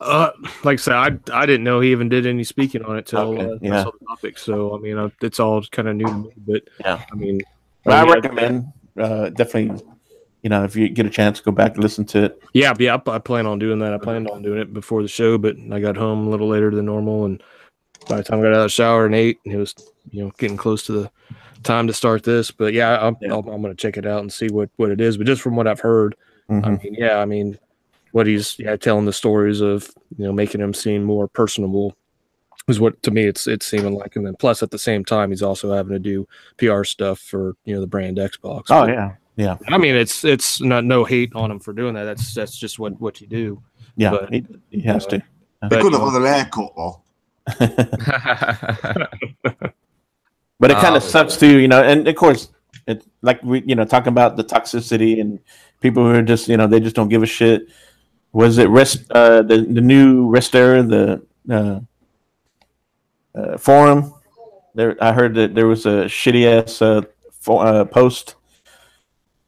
Like I said, I didn't know he even did any speaking on it till I saw the topic. So I mean, it's all kind of new to me. But
yeah,
I mean,
I recommend definitely. You know, if you get a chance, go back and listen to it.
Yeah. I plan on doing that. I planned on doing it before the show, but I got home a little later than normal, and by the time I got out of the shower and ate, and it was getting close to the time to start this. But yeah, I'm going to check it out and see what it is. But just from what I've heard, I mean, what he's telling the stories of making him seem more personable is what to me it's seeming like. And then plus at the same time he's also having to do PR stuff for the brand Xbox.
Oh yeah. Yeah,
I mean it's not no hate on him for doing that. That's just what you do.
Yeah,
but,
he has to.
They could have other haircut though.
But it kind of sucks too, and of course, it's like we, talking about the toxicity and people who are just, they just don't give a shit. Was it the new Rester, the forum? There, I heard that there was a shitty ass post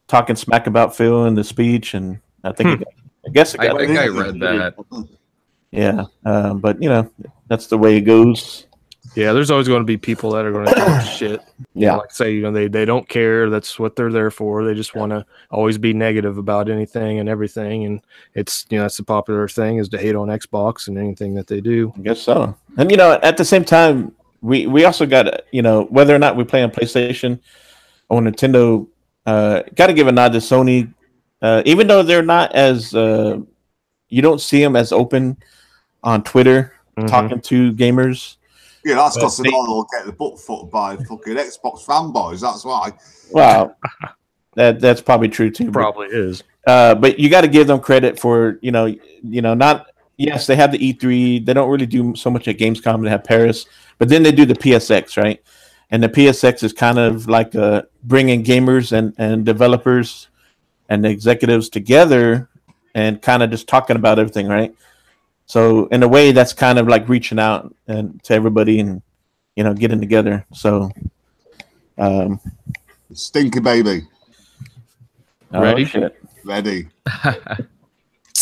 talking smack about Phil in the speech, and I think I
read that.
Yeah, but that's the way it goes.
Yeah, there's always going to be people that are going to talk shit.
Yeah,
like say they don't care. That's what they're there for. They just want to always be negative about anything and everything, and it's that's the popular thing is to hate on Xbox and anything that they do.
I guess so. And at the same time, we also got whether or not we play on PlayStation or Nintendo. Got to give a nod to Sony, even though they're not as you don't see them as open on Twitter talking to gamers.
Yeah, that's because they all get the butt fucked by fucking Xbox fanboys. That's why.
Wow, that's probably true too.
Probably is.
But you got to give them credit for not. Yes, they have the E3. They don't really do so much at Gamescom. They have Paris, but then they do the PSX, right? And the PSX is kind of like bringing gamers and developers and executives together and kind of just talking about everything, right? So in a way, that's kind of like reaching out and to everybody and getting together. So,
Stinky baby,
ready?
Ready.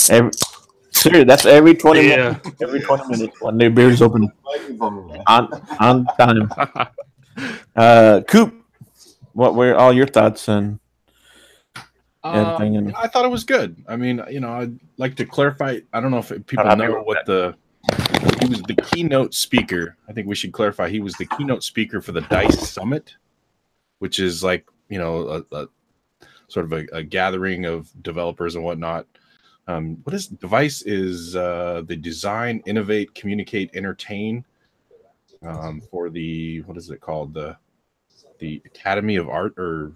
That's every 20 minutes. Every 20 minutes, when their beer's open on time. Coop, what were all your thoughts on everything?
I thought it was good. I mean, I'd like to clarify. I don't know if people know what he was the keynote speaker. I think we should clarify. He was the keynote speaker for the DICE Summit, which is like a sort of a gathering of developers and whatnot. What is device is the design, innovate, communicate, entertain. For the what is it called, the Academy of Art or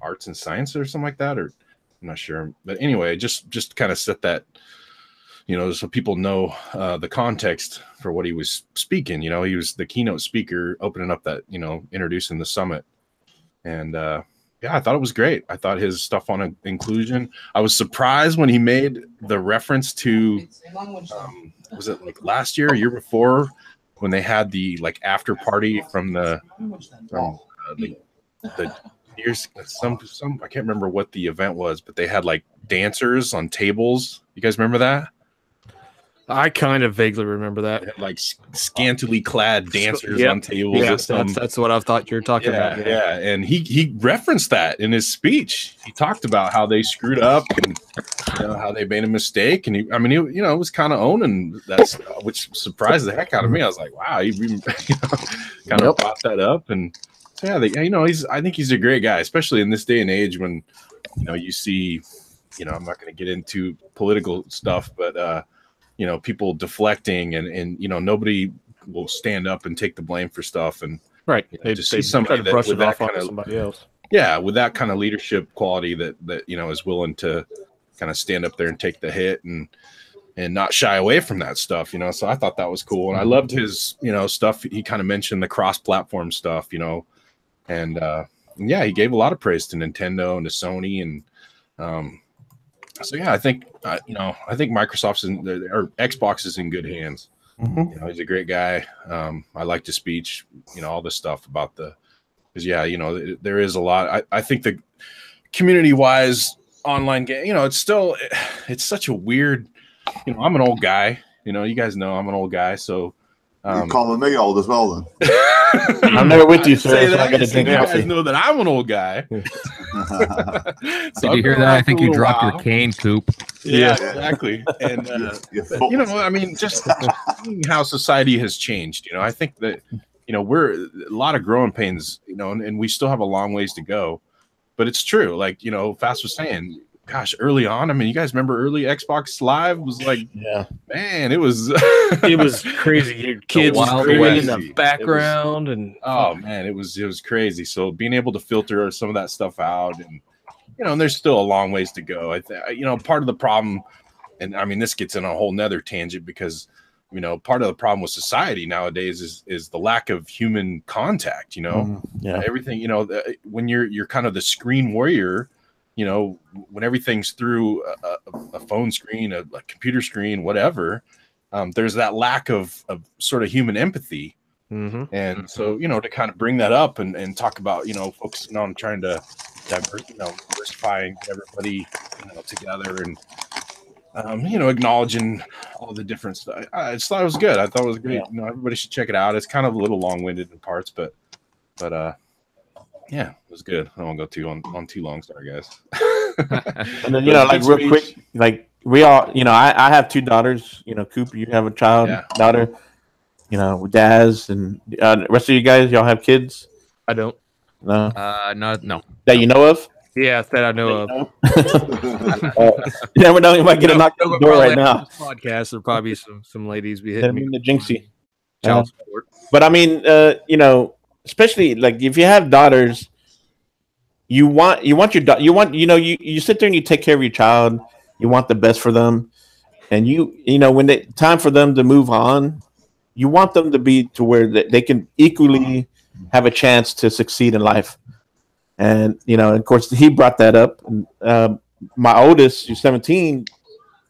Arts and Science or something like that, or I'm not sure, but anyway, just kind of set that so people know the context for what he was speaking. He was the keynote speaker opening up that introducing the summit, and I thought it was great. I thought his stuff on inclusion, I was surprised when he made the reference to was it like last year, year before, when they had the after party from the years, some I can't remember what the event was, but they had dancers on tables. You guys remember that?
I kind of vaguely remember that.
They had, scantily clad dancers on tables.
Yeah, that's what I thought you were talking about.
Yeah, and he referenced that in his speech. He talked about how they screwed up and how they made a mistake, and he was kind of owning that, which surprised the heck out of me. I was like, wow, he kind of brought that up, and yeah, I think he's a great guy, especially in this day and age when, you see, I'm not going to get into political stuff, but people deflecting and nobody will stand up and take the blame for stuff. And
right,
they see somebody
to brush
with
it
that
off
kind
on
of
somebody else.
Yeah, with that kind of leadership quality that is willing to kind of stand up there and take the hit and not shy away from that stuff, So I thought that was cool, and I loved his stuff. He kind of mentioned the cross-platform stuff, and yeah, he gave a lot of praise to Nintendo and to Sony, and so yeah, I think Microsoft's or Xbox is in good hands. He's a great guy. I liked his speech, all this stuff about because yeah, there is a lot. I think the community-wise online game, it's such a weird. I'm an old guy. You guys know I'm an old guy, so.
You're calling me old as well, then.
I'm never with you, sir. So I
you guys know that I'm an old guy.
So did you hear that? I think you dropped your cane, Coop.
Yeah, exactly. And I mean, just seeing how society has changed. I think that we're a lot of growing pains. And we still have a long ways to go. But it's true. Like Fast was saying. Gosh, early on, I mean, you guys remember early Xbox Live was like, man, it was
crazy. Your kids screaming in the background, and
oh man, it was crazy. So being able to filter some of that stuff out, and and there's still a long ways to go. Part of the problem, and I mean, this gets in a whole nother tangent because part of the problem with society nowadays is the lack of human contact. Everything. When you're kind of the screen warrior. When everything's through a phone screen, a computer screen, whatever, there's that lack of sort of human empathy. And so, to kind of bring that up and talk about, focusing on trying to diversifying everybody, together and, acknowledging all the different stuff. I just thought it was good. I thought it was great. Everybody should check it out. It's kind of a little long-winded in parts, but yeah, it was good. I don't want to go on too long. Sorry, guys.
And then, real quick, we all, I have two daughters. Coop, you have a daughter. Daz, and the rest of you guys, y'all have kids?
I don't.
No.
No.
That you know of?
Yeah, that I know of.
You never know. You might get a knock on the door right now.
Podcast, there'll probably be some ladies be hitting me.
The jinxie.
Child support.
But I mean, especially like if you have daughters, you sit there and you take care of your child. You want the best for them, and when it's time for them to move on, you want them to be to where they can equally have a chance to succeed in life. And of course, he brought that up. My oldest, who's 17,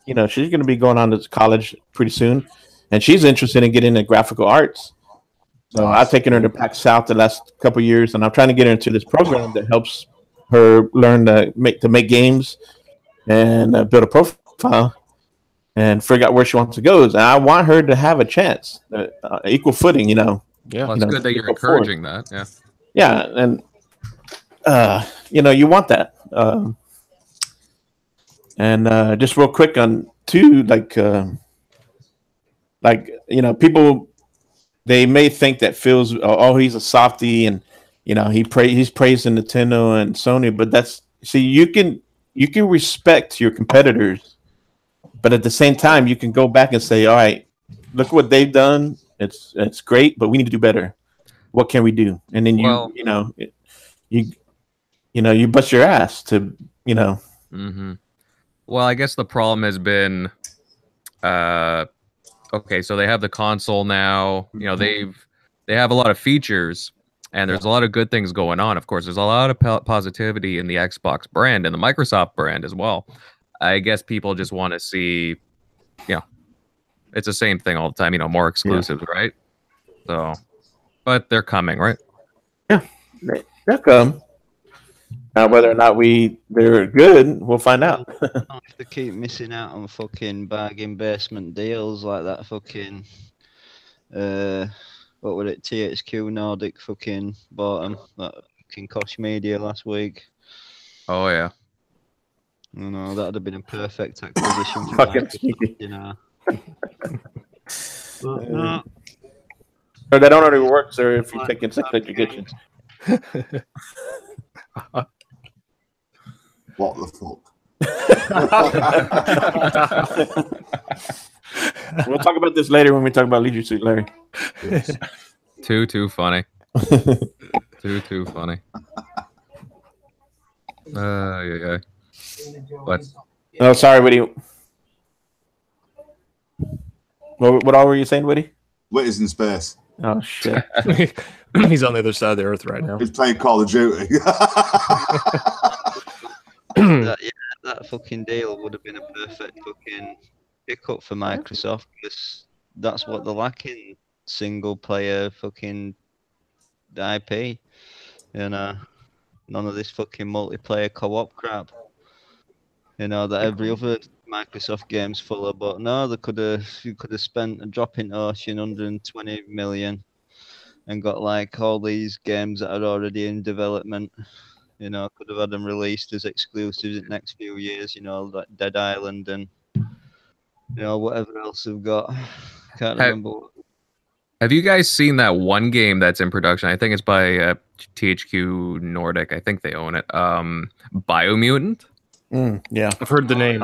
she's going to be going on to college pretty soon, and she's interested in getting into graphical arts. So I've taken her to PAC South the last couple of years, and I'm trying to get her into this program that helps her learn to make games and build a profile and figure out where she wants to go. And I want her to have a chance, equal footing.
Yeah, well, it's good that you're encouraging that. Yeah.
Yeah, and you want that. And just real quick on two, people. They may think that Phil's he's a softie and he's praising Nintendo and Sony, but you can respect your competitors, but at the same time you can go back and say, all right, look what they've done. It's great, but we need to do better. What can we do? And then you bust your ass to
Mm-hmm. Well, I guess the problem has been okay, so they have the console now. They have a lot of features, and there's a lot of good things going on. Of course, there's a lot of positivity in the Xbox brand and the Microsoft brand as well. I guess people just want to see, it's the same thing all the time. More exclusives, right? So, but they're coming, right?
Yeah, they'll come. Now, whether or not they're good, we'll find out.
They keep missing out on fucking bargain basement deals like that fucking what was it? THQ Nordic fucking bought them. That fucking Koch Media last week.
Oh yeah.
That'd have been a perfect acquisition for
fucking
that.
Or that don't already work, sir. If you take insect education.
What the fuck?
We'll talk about this later when we talk about Leisure Suit Larry.
Yes.
Too funny. Too funny. Yeah. What?
Oh, sorry, Witty. What all were you saying, Witty?
Witty's in space.
Oh shit!
He's on the other side of the earth right now.
He's playing Call of Duty.
That fucking deal would have been a perfect fucking pickup for Microsoft, because that's what they're lacking: single player fucking IP. You know, none of this fucking multiplayer co-op crap. You know that every other Microsoft game's full of. But no, you could have spent a drop in ocean, 120 million, and got like all these games that are already in development. You know, could have had them released as exclusives in the next few years. You know, like Dead Island and whatever else we've got. Can't remember.
Have you guys seen that one game that's in production? I think it's by THQ Nordic. I think they own it. Biomutant.
Yeah,
I've heard the name.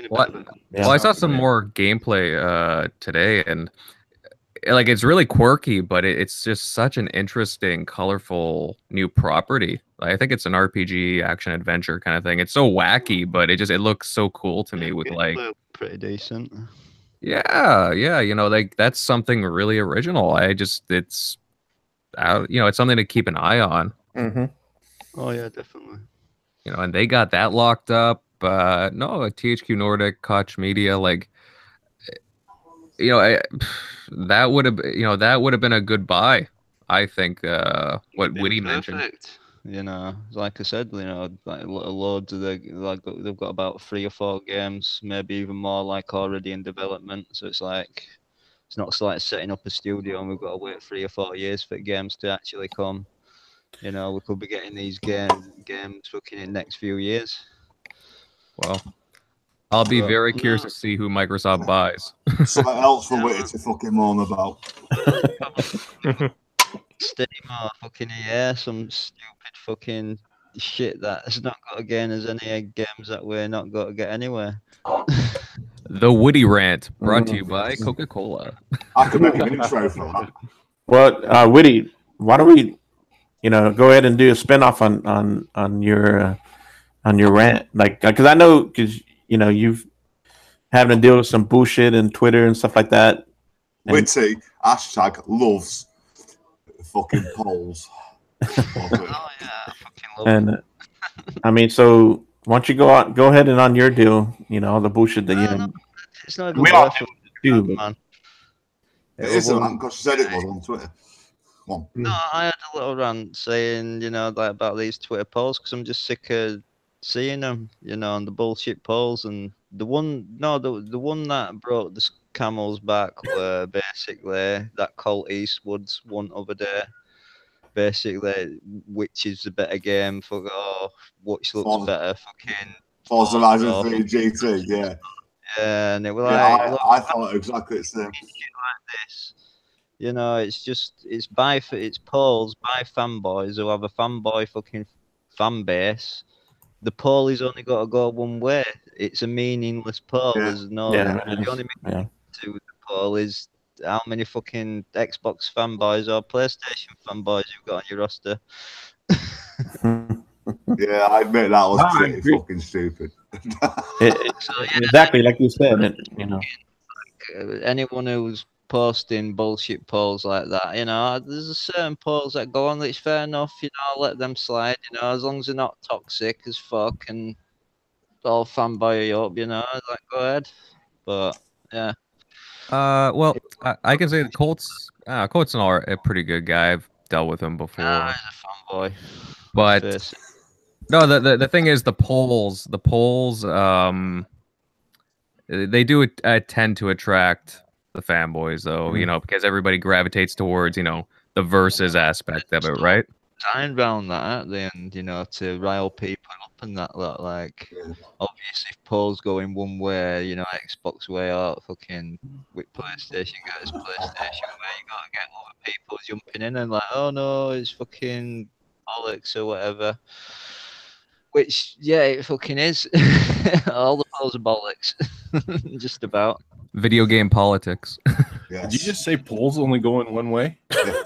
What?
Yeah.
Well, I saw some more gameplay today, and like it's really quirky, but it's just such an interesting, colorful new property. I think it's an RPG action adventure kind of thing. It's so wacky, but it looks so cool to me. With like
pretty decent.
Yeah, like that's something really original. It's something to keep an eye on.
Mm-hmm.
Oh yeah, definitely.
And they got that locked up. No, THQ Nordic, Koch Media, like, that would have been a good buy. I think what Witty mentioned.
Like I said, like loads of they've got about 3 or 4 games, maybe even more, like already in development. So it's like it's not like setting up a studio and we've got to wait 3 or 4 years for games to actually come. We could be getting these games fucking in the next few years.
Well, I'll be very curious to see who Microsoft buys.
Something else for Witty to fucking moan about.
Steam or fucking EA, some stupid fucking shit that has not got to gain us any games that we're not going to get anywhere.
The WittyRANT, brought to you by Coca-Cola.
I could make an intro for that.
Well, Witty, why don't we, go ahead and do a spinoff on your rant, because I know you've having to deal with some bullshit and Twitter and stuff like that.
Witty #loves fucking polls.
Oh yeah, I fucking love
And
it.
I mean, so why don't you go ahead and on your deal, all the bullshit that
No, it's not even
we all
worth it,
do, but
man.
It is a rant because she said it was on Twitter. Come on.
No, I had a little rant saying, like about these Twitter polls, because I'm just sick of seeing them, and the bullshit polls. And the one that broke the camel's back were basically that Colt Eastwood's one other day. Basically, which is the better game for which looks better, fucking
Forza Horizon 3 GT, yeah.
Yeah, and it was
Yeah, I thought exactly the same.
Like this. It's polls by fanboys who have a fanboy fucking fan base. The poll is only got to go one way. It's a meaningless poll.
Yeah.
There's no. The only meaning to the poll is how many fucking Xbox fanboys or PlayStation fanboys you've got on your roster.
Yeah, I admit that was pretty fucking stupid.
Exactly like you said.
Anyone who's posting bullshit polls like that, there's a certain polls that go on that's fair enough, let them slide, as long as they're not toxic as fuck and all fanboy up, like go ahead. But yeah.
Well, I can say the Colt's a pretty good guy. I've dealt with him before.
Nah, he's a fanboy.
But no, the thing is the polls, they do tend to attract the fanboys, though, because everybody gravitates towards, the versus aspect of it, right?
Designed around that at the end, to rile people up and that lot. Like, obviously, if polls going one way, Xbox way, or fucking with PlayStation guys, PlayStation way, you gotta get other people jumping in and like, oh no, it's fucking bollocks or whatever. Which, yeah, it fucking is. All the polls are bollocks. Just about.
Video game politics.
Yes.
Did you just say polls only go in one way?
Yeah.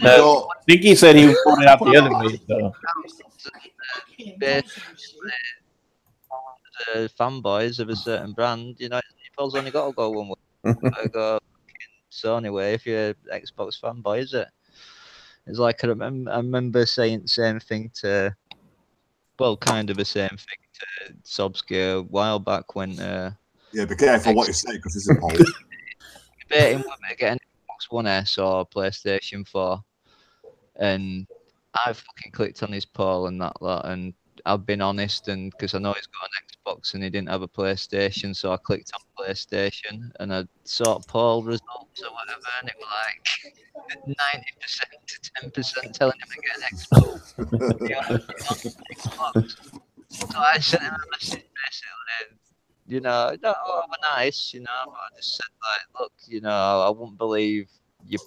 I think he said he voted out the other way. So.
Fanboys of a certain brand, you know, polls only got to go one way. I go Sony way if you're an Xbox fanboy, is it? It's like I remember saying the same thing to, well, kind of the same thing to Sobsky a while back when.
Yeah, be careful what you say because it's a poll.
Debating with me getting Xbox One S or PlayStation 4, and I fucking clicked on his poll and that lot, and I've been honest, and because I know he's got an Xbox and he didn't have a PlayStation, so I clicked on PlayStation and I saw poll results or whatever, and it was like 90% to 10% telling him to get an Xbox. Xbox. So I sent him a message basically, you know, no, we're nice, you know, I just said like, look, you know, I wouldn't believe you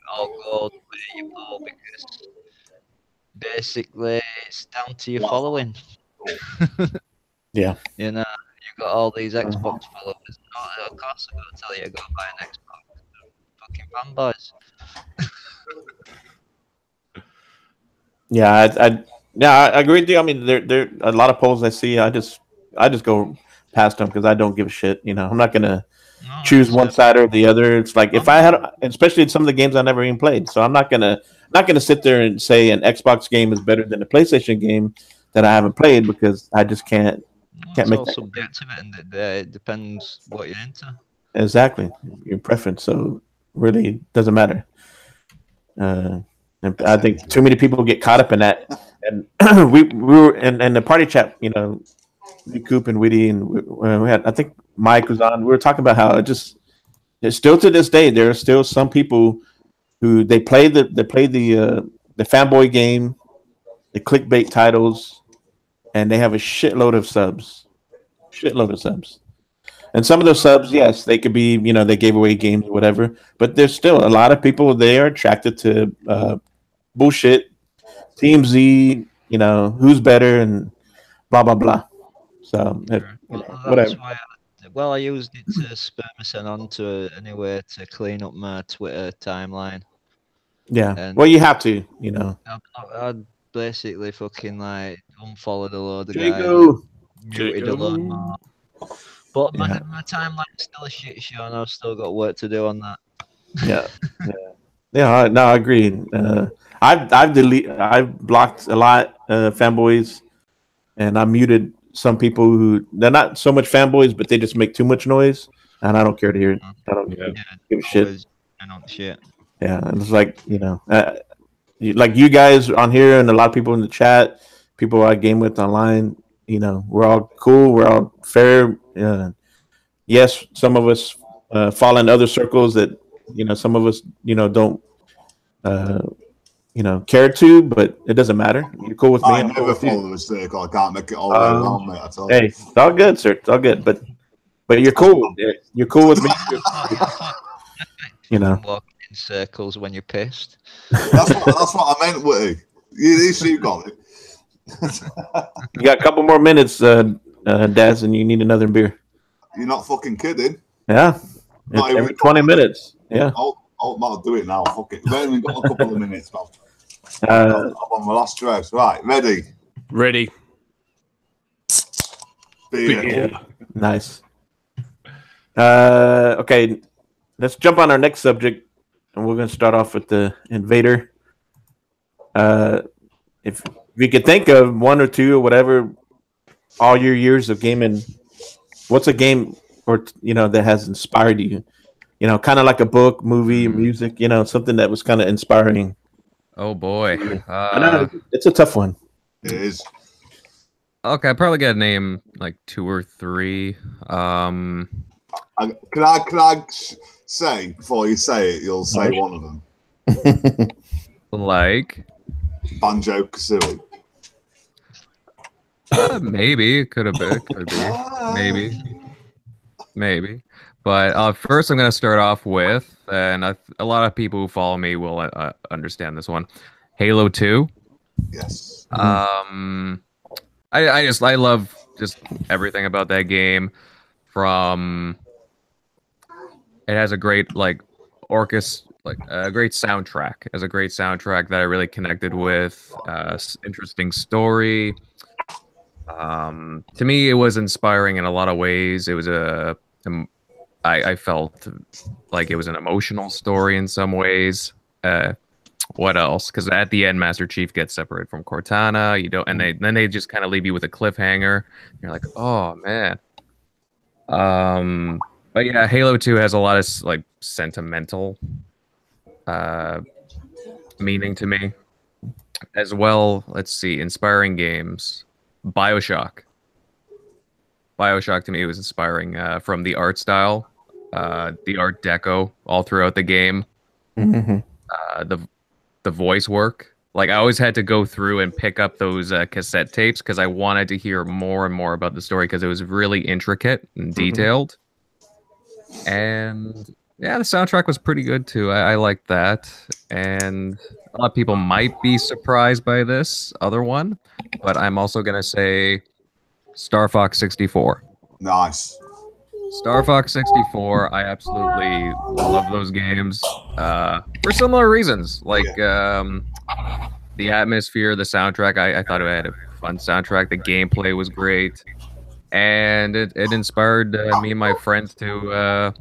all go the way you go because basically it's down to your following.
Yeah.
You know, you've got all these Xbox followers. No, of course I'm going to tell you to go buy an Xbox. Fucking fanboys.
Yeah, I agree with you. I mean, there a lot of polls I see. I just go past them because I don't give a shit. You know, I'm not gonna choose one side or the other. It's like if I had, especially in some of the games I never even played, so I'm not gonna sit there and say an Xbox game is better than a PlayStation game that I haven't played because I just can't make
all
that.
subjective, and it depends what you're into.
Exactly, your preference. So really doesn't matter. And I think too many people get caught up in that. And we were in the party chat, you know, Coop and Witty, and we had, I think Mike was on. We were talking about how it's still to this day there are still some people who they play the fanboy game, the clickbait titles, and they have a shitload of subs. And some of those subs, yes, they could be, you know, they gave away games or whatever, but there's still a lot of people there attracted to bullshit, Team Z, you know, who's better and blah, blah, blah. So, whatever.
I used it to spur myself on to anyway to clean up my Twitter timeline.
Yeah,
and
well, you have to, you know.
I'd basically fucking like unfollowed a load of
Jago.
guys, muted a load more. But my timeline's still a shit show, and I've still got work to do on that.
Yeah. No, I agree. I've blocked a lot of fanboys, and I muted some people who they're not so much fanboys, but they just make too much noise, and I don't care to hear it. I don't give a shit.
I don't shit.
Yeah, and it's like, you know, like you guys on here, and a lot of people in the chat, people I game with online. You know, we're all cool. We're all fair. Yes, some of us fall in other circles that, you know, some of us, you know, don't, you know, care to, but it doesn't matter. You're cool with me.
I never follow the circle. I can't make it all the way around, mate. I tell you.
Hey, it's all good, sir. It's all good. But you're cool. You're cool with me. You know,
walking in circles when you're pissed.
That's what I meant, Witty. You got it.
You got a couple more minutes, Daz, and you need another beer.
You're not fucking kidding.
Yeah. Every 20 minutes. Yeah.
I'll do it now. Fuck it. We've only got a couple of minutes, man. I'm on my last dress. Right, ready. Beer.
Nice. Okay, let's jump on our next subject, and we're going to start off with the Invader. If you could think of one or two or whatever, all your years of gaming, what's a game or, you know, that has inspired you? You know, kind of like a book, movie, music, you know, something that was kind of inspiring.
Oh boy.
I know, it's a tough one.
It is.
Okay, I probably got to name like 2 or 3.
Can I say, before you say it, you'll say one of them?
Like?
Banjo-Kazooie.
Maybe. It could have been. Could be. Maybe. But first, I'm going to start off with, and a lot of people who follow me will understand this one. Halo 2.
Yes.
I love just everything about that game. From it has a great like a great soundtrack. It has a great soundtrack that I really connected with. Interesting story. To me, it was inspiring in a lot of ways. It was I felt like it was an emotional story in some ways. What else? Because at the end, Master Chief gets separated from Cortana. You don't, and then they just kind of leave you with a cliffhanger. You're like, oh man. But yeah, Halo 2 has a lot of like sentimental meaning to me as well. Let's see, inspiring games. BioShock to me was inspiring from the art style, the art deco all throughout the game. The voice work. Like I always had to go through and pick up those cassette tapes because I wanted to hear more and more about the story because it was really intricate and detailed. And yeah, the soundtrack was pretty good too. I liked that. And a lot of people might be surprised by this other one, but I'm also gonna say Star Fox 64.
Nice.
Star Fox 64, I absolutely love those games for similar reasons. Like the atmosphere, the soundtrack. I thought it had a fun soundtrack. The gameplay was great, and it inspired me and my friends to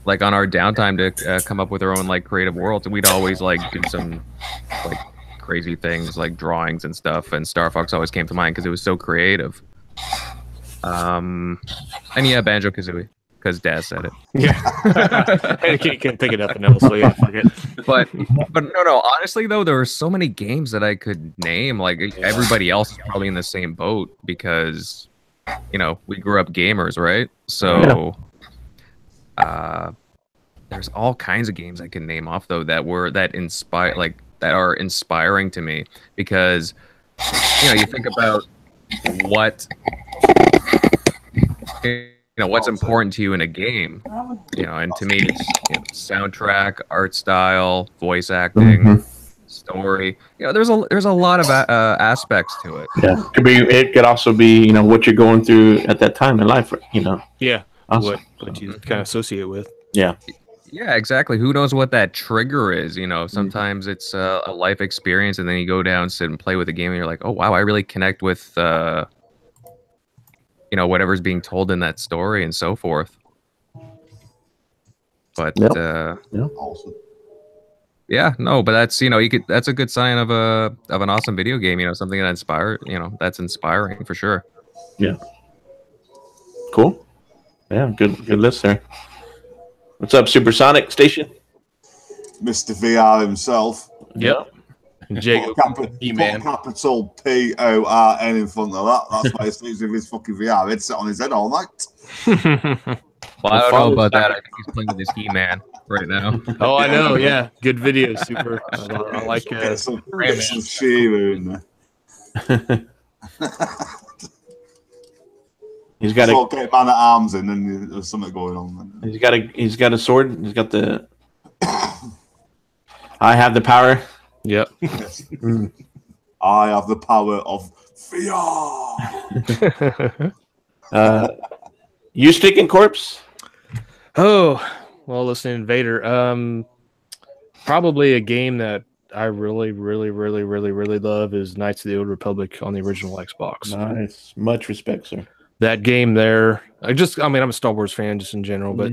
like on our downtime to come up with our own like creative worlds. We'd always like do some like crazy things like drawings and stuff, and Star Fox always came to mind because it was so creative. And yeah, Banjo-Kazooie, because Daz said it.
Yeah. I can't pick it up enough, so yeah, fuck it.
But no, honestly though, there were so many games that I could name. Like everybody else is probably in the same boat because, you know, we grew up gamers, right? So, there's all kinds of games I can name off though that are inspiring to me because, you know, you think about what's important to you in a game, you know, and to me it's, you know, soundtrack, art style, voice acting, story. You know, there's a lot of aspects to it.
Yeah, it could also be, you know, what you're going through at that time in life, you know.
Yeah,
awesome.
what you kind of associate with.
Yeah.
Yeah, exactly. Who knows what that trigger is? You know, sometimes it's a life experience, and then you go down, sit and play with a game, and you're like, oh wow, I really connect with you know, whatever's being told in that story and so forth. But
Awesome.
yeah, no, but that's, you know, that's a good sign of an awesome video game, you know, something that that's inspiring for sure.
Yeah. Cool. Yeah, good list there. What's up, Supersonic Station?
Mr. VR himself.
Yep. Jacob,
Put capital PORN in front of that. That's why he sleeps with his fucking VR headset on his head all night.
Well, I don't know about that. I think he's playing with his He-Man right now.
Oh, I know. Yeah, good video, Super. I like
get some Shearer in there.
He's got
a get man at arms in, and there's something going on.
He's got a sword. He's got the. I have the power.
Yep.
I have the power of VR.
You sticking corpse?
Oh, well, listen, Invader. Probably a game that I really love is Knights of the Old Republic on the original Xbox.
Nice. Much respect, sir.
That game there, I'm a Star Wars fan just in general, but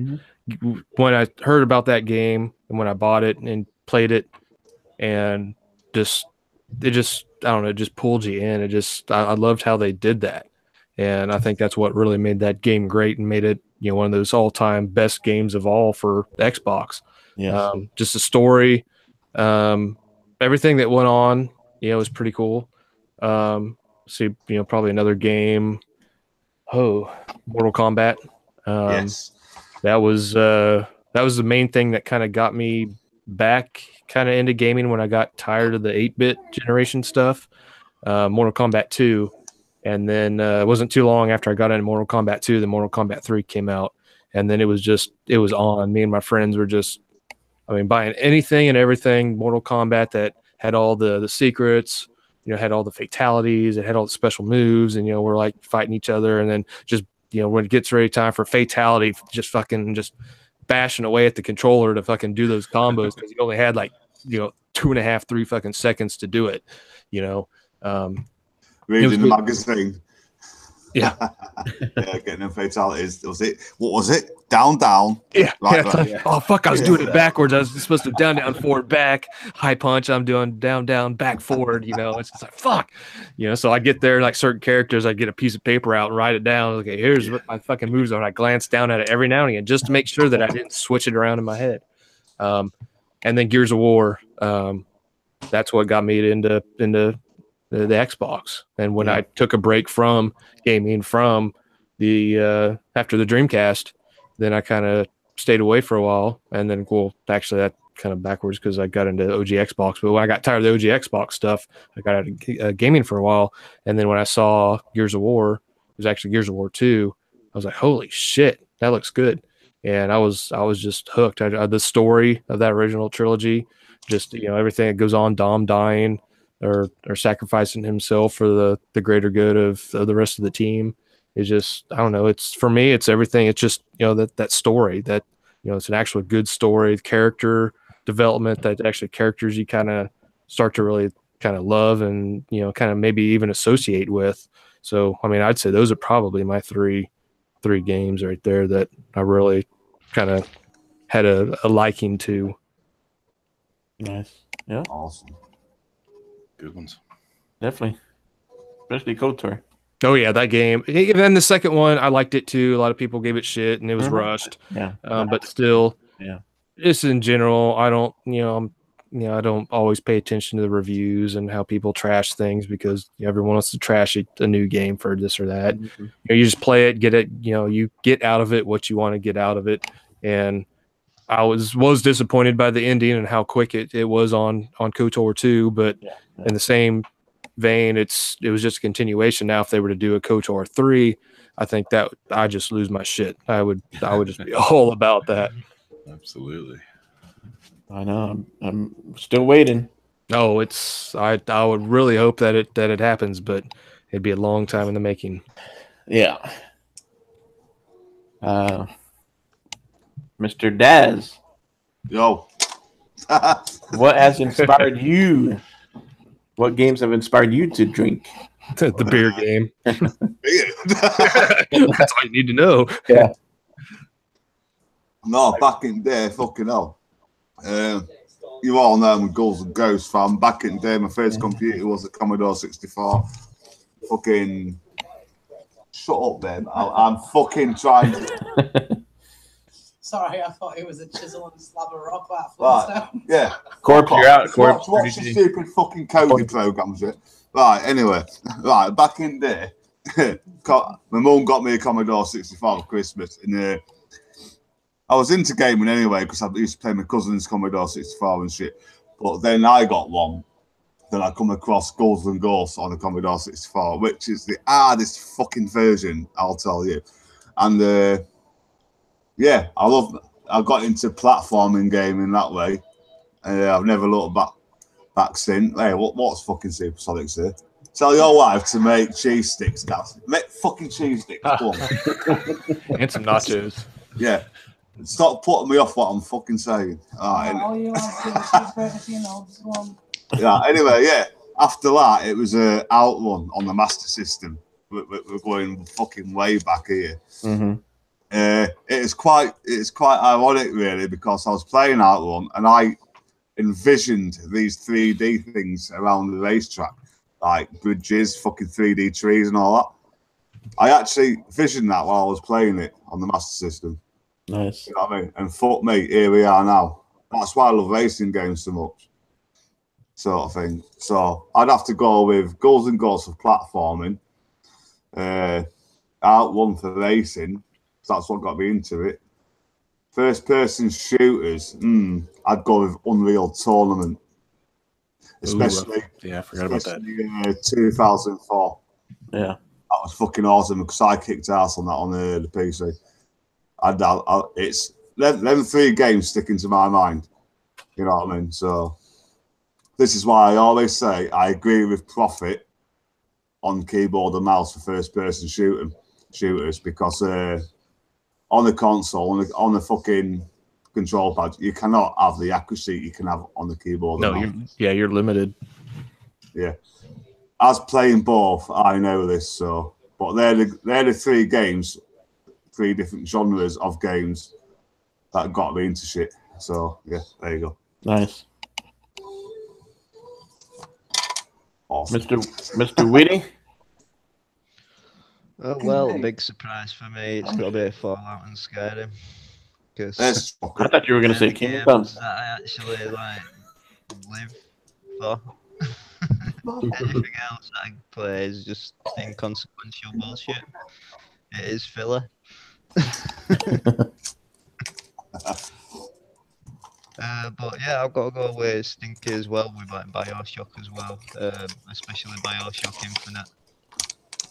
when I heard about that game and when I bought it and played it, and I don't know, it just pulled you in. I loved how they did that. And I think that's what really made that game great and made it, you know, one of those all-time best games of all for Xbox.
Yeah.
Just the story, everything that went on, you know, was pretty cool. You know, probably another game. Mortal Kombat.
Yes.
That was the main thing that kind of got me back kind of into gaming when I got tired of the 8-bit generation stuff. Mortal Kombat 2. And then it wasn't too long after I got into Mortal Kombat 2, the Mortal Kombat 3 came out. And then it was on. Me and my friends were just, buying anything and everything Mortal Kombat that had all the secrets, you know, had all the fatalities, it had all the special moves, and, you know, we're like fighting each other, and then just, you know, when it gets ready time for fatality, just bashing away at the controller to fucking do those combos, because you only had like, you know, 2.5, 3 fucking seconds to do it, you know.
Reading the magazine.
Yeah.
Yeah, getting them fatalities. What was it? Down, down.
Yeah.
Right.
Yeah. Oh, fuck. I was doing it backwards. I was supposed to down, down, forward, back, high punch. I'm doing down, down, back, forward. You know, it's just like, fuck. You know, so I get there, like certain characters, I get a piece of paper out and write it down. Okay, here's what my fucking moves are. And I glance down at it every now and again just to make sure that I didn't switch it around in my head. And then Gears of War. That's what got me into the Xbox. And when I took a break from gaming from the after the Dreamcast, then I kind of stayed away for a while. And then, well, actually that kind of backwards because I got into OG Xbox. But when I got tired of the OG Xbox stuff, I got out of gaming for a while. And then when I saw Gears of War, it was actually Gears of War 2, I was like, holy shit, that looks good. And I was just hooked. The story of that original trilogy, just, you know, everything that goes on, Dom dying or sacrificing himself for the greater good of the rest of the team, is just, I don't know. It's, for me, it's everything. It's just, you know, that story, that, you know, it's an actual good story, character development, that actually characters you kind of start to really kind of love and, you know, kind of maybe even associate with. So, I mean, I'd say those are probably my three games right there that I really kind of had a liking to.
Nice. Yeah.
Awesome.
Good ones.
Definitely. Especially KOTOR.
Oh yeah, that game. And then the second one, I liked it too. A lot of people gave it shit and it was rushed.
Yeah.
But still,
yeah.
Just in general, I don't, I don't always pay attention to the reviews and how people trash things, because everyone wants to trash a new game for this or that.
Mm-hmm.
You just play it, get it, you get out of it what you want to get out of it. And I was disappointed by the ending and how quick it was on KOTOR 2, but in the same vein, it was just a continuation. Now, if they were to do a KOTOR 3, I think that I just lose my shit. I would just be all about that.
Absolutely.
I know. I'm still waiting.
No, I would really hope that it happens, but it'd be a long time in the making.
Yeah. Mr. Daz.
Yo.
What has inspired you? What games have inspired you to drink?
The beer game. That's all you need to know.
Yeah.
No, back in the day, fucking hell. You all know I'm a Ghouls and Ghosts fan. Back in the day, my first computer was a Commodore 64. Fucking shut up, then. I'm fucking trying to.
Sorry, I thought it was a chisel and slab of rock that
Right. Yeah.
Corp, you're out. Corp.
Watch the stupid fucking coding programs. Right, anyway. Right, back in the day, my mum got me a Commodore 64 for Christmas. And I was into gaming anyway, because I used to play my cousin's Commodore 64 and shit. But then I got one. Then I come across Ghouls and Ghosts on the Commodore 64, which is the hardest fucking version, I'll tell you. And yeah, I got into platforming gaming that way. I've never looked back since. Hey, what's fucking Supersonics here? Tell your wife to make cheese sticks, guys. Make fucking cheese sticks. Come on.
And some nachos.
Yeah. Stop putting me off what I'm fucking saying.
all you want to do is
yeah, anyway, yeah. After that, it was Outrun on the Master System. We're going fucking way back here.
Mm-hmm.
It's quite ironic, really, because I was playing Outrun and I envisioned these 3D things around the racetrack, like bridges, fucking 3D trees and all that. I actually visioned that while I was playing it on the Master System.
Nice.
You know what I mean? And fuck me, here we are now. That's why I love racing games so much. Sort of thing. So I'd have to go with Ghouls and Ghosts for platforming, Outrun for racing. That's what got me into it. First person shooters, I'd go with Unreal Tournament. Especially,
I forgot about that.
2004.
Yeah.
That was fucking awesome because I kicked ass on that on the PC. It's them 3 games sticking to my mind. You know what I mean? So this is why I always say I agree with Profit on keyboard and mouse for first-person shooters because on the console, on the fucking control pad, you cannot have the accuracy you can have on the keyboard.
No, you're limited.
Yeah, as playing both, I know this. So, but they're the three games, three different genres of games that got me into shit. So yeah, there you go.
Nice.
Awesome.
Mr. Witty.
Oh, well, big surprise for me. It's got to be Fallout and Skyrim. Because
I thought you were going to say Kingdom Come.
that I actually like live for. Anything else I play is just inconsequential bullshit. It is filler. But yeah, I've got to go with Stinky as well with like BioShock as well, especially BioShock Infinite.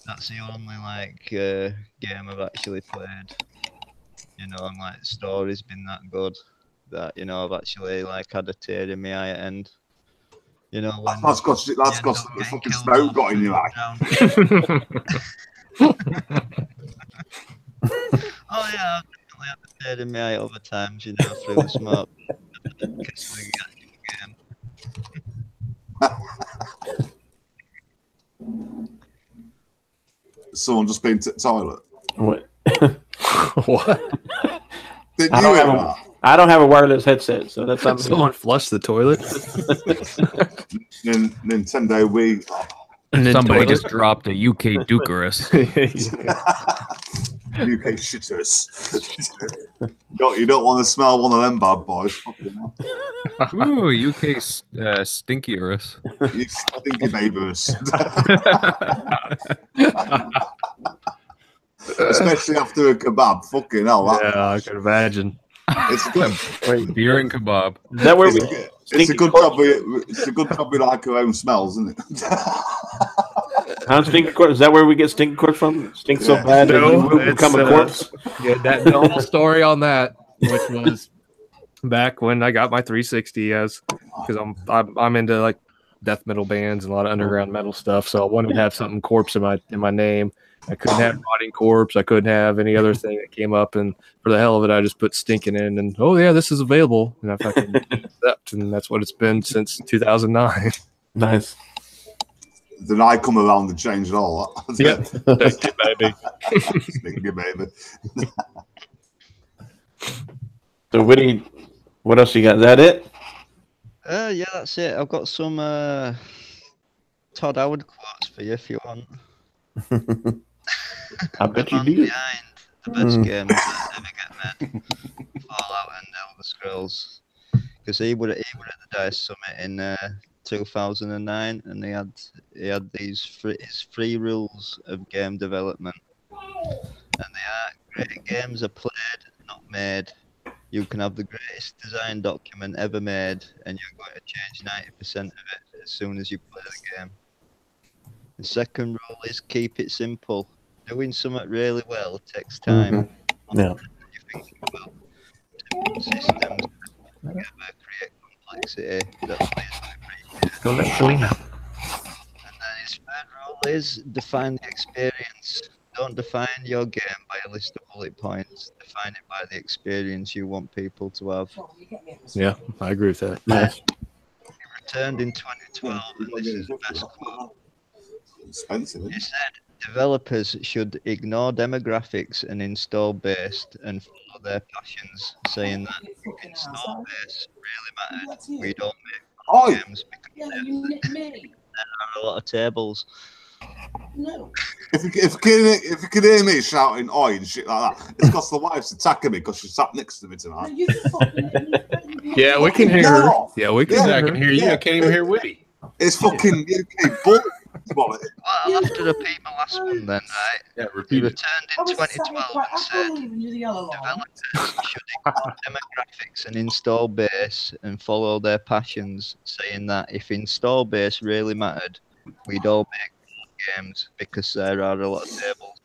That's the only like game I've actually played. You know, and like the story's been that good that I've actually like had a tear in my eye at end. You know, when
that's got the fucking smoke got in your eye.
Oh yeah, I've definitely had a tear in my eye over times. You know, through the smoke.
Someone just been to the toilet.
What?
What?
Did
I
you
don't
hear
have
that?
I don't have a wireless headset, so that's not
Someone flushed the toilet.
Nintendo Wii.
Somebody just dropped a UK Dukerus.
UK shitters. You don't want to smell one of them bad boys. Fucking hell.
Ooh, UK Stinkyurus.
You stinky babies. Especially after a kebab. Fucking hell.
Yeah, I can imagine.
It's good.
Wait,
Beer and kebab.
is that where
It's a good job. It's a good job we like our own smells, isn't it?
Stinky corpse? Is that where we get stinky corpse from? Stinks so bad that
No,
we will
it's,
become a corpse.
Yeah, that the whole story on that, which was back when I got my 360, because I'm into like death metal bands and a lot of underground metal stuff, so I wanted to have something corpse in my name. I couldn't have rotting corpse. I couldn't have any other thing that came up, and for the hell of it, I just put stinking in, and oh yeah, this is available, and I fucking accept, and that's what it's been since 2009.
Nice.
Then I come around and change it all.
Yeah, thank you, baby.
Stinky baby.
So, Witty, what else you got? Is that it?
Yeah, that's it. I've got some Todd Howard quotes for you if you want.
I bet you
Man
do.
behind the best games that ever get made, Fallout and Elder Scrolls, because he would at the DICE Summit in 2009, and he had these his 3 rules of game development, and they are great games are played, not made. You can have the greatest design document ever made, and you're going to change 90% of it as soon as you play the game. The second rule is keep it simple. Doing something really well takes time.
Yeah.
You think it will. Simple systems together create complexity that plays appreciate.
Go let Selena.
And then his third rule is define the experience. Don't define your game by a list of bullet points. Define it by the experience you want people to have.
Yeah, I agree with that.
Nice.
He returned in 2012, and this is the best quote.
Expensive.
He said, developers should ignore demographics and install based and follow their passions, saying that if install base really mattered, we don't make games because there are a lot of tables.
No.
If you can hear me shouting "oi" and shit like that, it's because the wife's attacking me because she sat next to me tonight.
Yeah, we can hear her.
No.
Yeah, we can
Yeah,
hear
I
her.
can hear you. I can't even hear Witty.
It's fucking UK bull.
Well, I'll have to repeat my last one then, right?
Yeah,
He
repeat it.
returned in 2012 and said, developers should ignore demographics and install base and follow their passions, saying that if install base really mattered, we'd all make games because there are a lot of tables.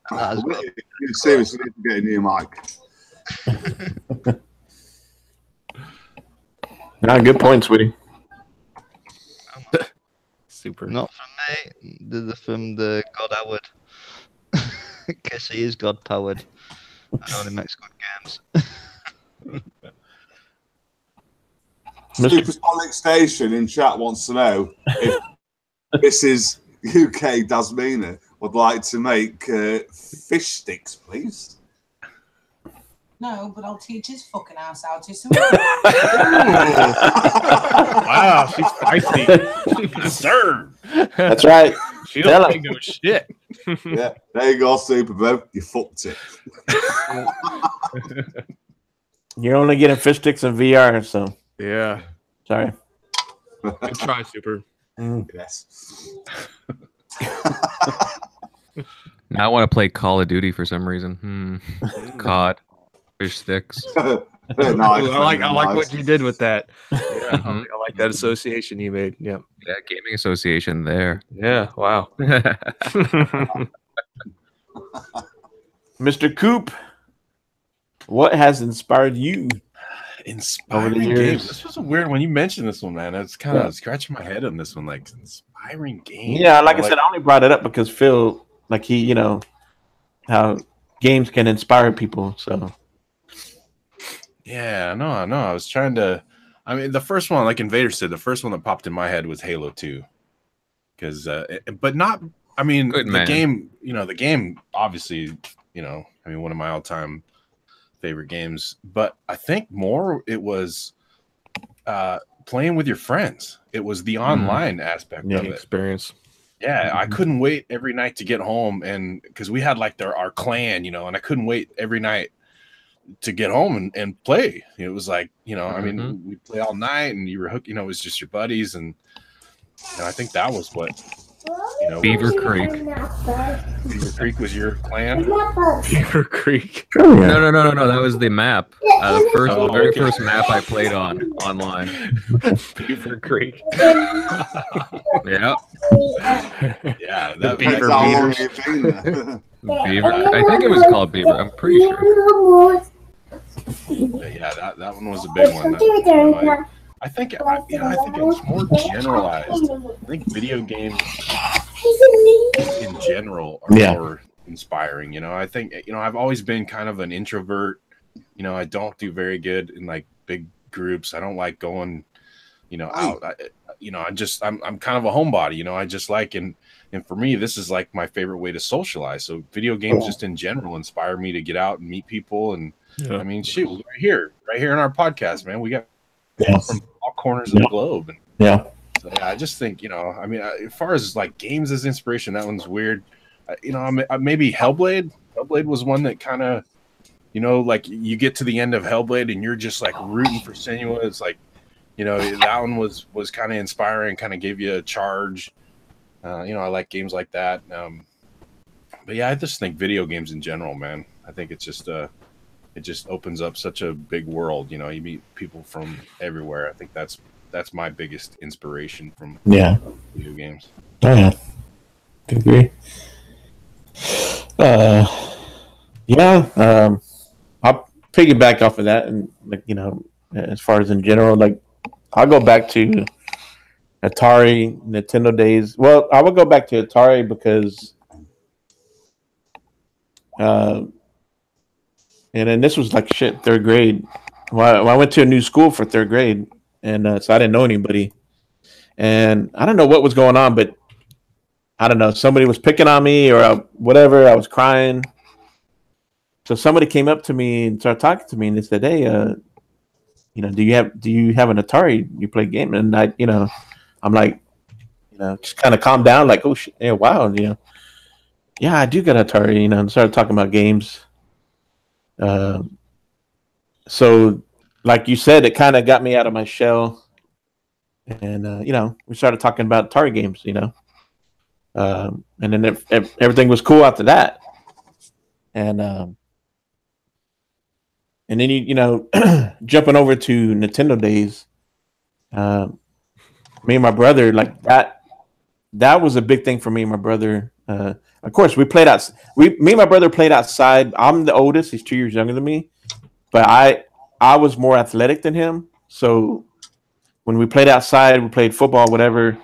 And that has got
You seriously need to get a new mic.
Good point, sweetie.
Super.
Not from me. From the God Howard. Guess he is God powered. I only makes good games.
Supersonic Station in chat wants to know if Mrs. UK Dasmina would like to make fish sticks, please.
No, but I'll teach his fucking ass how to.
Wow, she's feisty. Serve.
That's right.
She don't think no shit.
Yeah, there you go, Super Bro. You fucked it.
You're only getting fish sticks in VR, so
Yeah.
sorry.
Good try, Super.
Yes.
Now I want to play Call of Duty for some reason. COD, fish sticks.
Nice,
Ooh, I like
nice.
what you did with that. Yeah,
Mhm.
I like that association you made. Yeah.
Yeah, gaming association there.
Yeah. Wow.
Mr. Coop, what has inspired you?
Inspiring
Over the
games.
years.
This was a weird one. You mentioned this one, man. I was kind of scratching my head on this one. Like inspiring games.
Yeah, like I said, I only brought it up because Phil, like he, how games can inspire people. So
Yeah, no. I was trying to. I mean, the first one, like Invader said, the first one that popped in my head was Halo 2. Because, but not. I mean,
Good
the
man.
game. The game. Obviously, I mean, one of my all-time favorite games. But I think more it was playing with your friends. It was the online aspect of it.
Experience.
Yeah, I couldn't wait every night to get home, and because we had like our clan, and I couldn't wait every night to get home and play. It was like, I mean, we'd play all night, and you were hooked. It was just your buddies, and I think that was what.
Beaver Creek.
Beaver Creek was your clan.
Beaver Creek.
No. That was the map. The very first map I played online.
Beaver Creek.
Yeah.
Yeah,
The
that
Beaver
That's how long
Beaters.
you've been there.
Beaver. I think it was called Beaver. I'm pretty sure.
Yeah, that one was a big one. I think it was more generalized. I think video games in general are more inspiring. I think I've always been kind of an introvert. I don't do very good in like big groups. I don't like going, out. I'm kind of a homebody. I just like and for me this is like my favorite way to socialize. So video games just in general inspire me to get out and meet people. And I mean, shoot, right here in our podcast, man, we got from all corners of the globe. And so, yeah, I just think, I mean, as far as like games as inspiration, that one's weird. Maybe Hellblade. Hellblade was one that kind of, like you get to the end of Hellblade and you're just like rooting for Senua. It's like, that one was kind of inspiring, kind of gave you a charge. I like games like that. But yeah, I just think video games in general, man. I think it's just it just opens up such a big world. You meet people from everywhere. I think that's my biggest inspiration from video games.
Oh yeah, I agree. I'll piggyback off of that, and like as far as in general, like I'll go back to Atari, Nintendo days. Well, I would go back to Atari because, and then this was like third grade. Well, I went to a new school for third grade, and so I didn't know anybody, and I don't know what was going on, but I don't know. Somebody was picking on me or whatever. I was crying. So somebody came up to me and started talking to me, and they said, "Hey, do you have an Atari? You play game?" And I'm like, just kind of calm down, like, "Oh shit, yeah, wow, yeah, I do got an Atari." And started talking about games. So, like you said, it kind of got me out of my shell, and we started talking about Atari games, and then everything was cool after that, and then jumping over to Nintendo days, me and my brother, like that was a big thing for me and my brother. Of course, me and my brother played outside. I'm the oldest; he's 2 years younger than me, but I was more athletic than him. So when we played outside, we played football, whatever,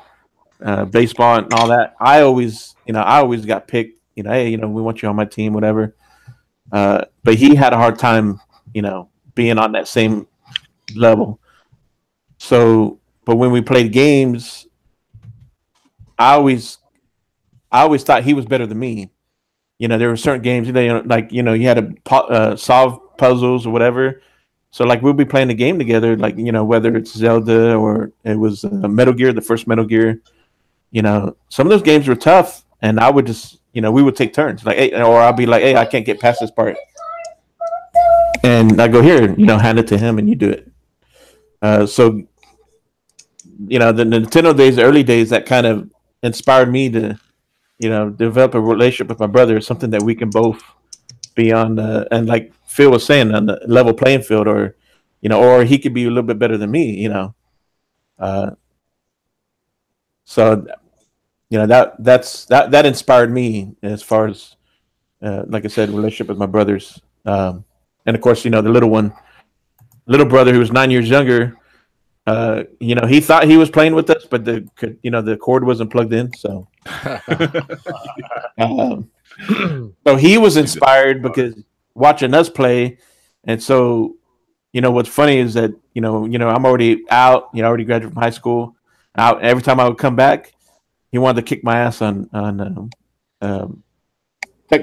baseball and all that. I always got picked. Hey, we want you on my team, whatever. But he had a hard time, being on that same level. So, but when we played games, I always thought he was better than me. There were certain games, like you had to solve puzzles or whatever. So like we'll be playing the game together, like whether it's Zelda or it was Metal Gear, the first Metal Gear. Some of those games were tough, and I would just we would take turns, like, hey, or I'll be like, hey, I can't get past this part, and I go here, hand it to him, and you do it. So the Nintendo days, the early days, that kind of inspired me to develop a relationship with my brother, something that we can both be on, and like Phil was saying, on the level playing field, or or he could be a little bit better than me, so that inspired me as far as like I said, relationship with my brothers, and of course the little brother who was 9 years younger, he thought he was playing with us, but the cord wasn't plugged in, so so he was inspired because watching us play. And so what's funny is that I'm already out, I already graduated from high school. Out every time I would come back, he wanted to kick my ass on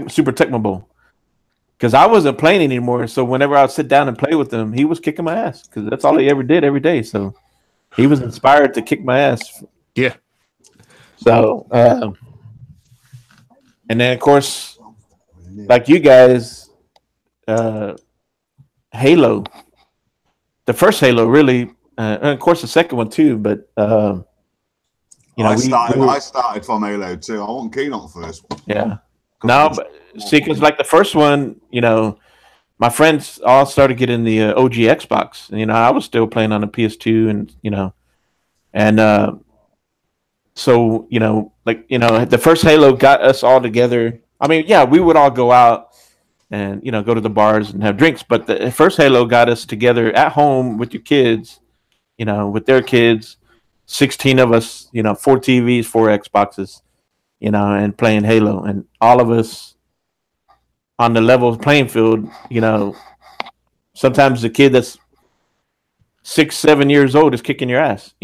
Super Tecmo Bowl, because I wasn't playing anymore. So whenever I would sit down and play with him, he was kicking my ass, because that's all he ever did every day. So he was inspired to kick my ass.
Yeah.
So and then of course, like you guys, Halo, the first Halo, really, and of course the second one too. But
I started from Halo 2. I wasn't keen on the first one.
Yeah. No, but see, because like the first one, my friends all started getting the OG Xbox, and I was still playing on the PS2, and so the first Halo got us all together. I mean, yeah, we would all go out and go to the bars and have drinks, but the first Halo got us together at home with your kids, with their kids, 16 of us, 4 TVs, 4 Xboxes, and playing Halo, and all of us on the level playing field. Sometimes the kid that's 6, 7 years old is kicking your ass,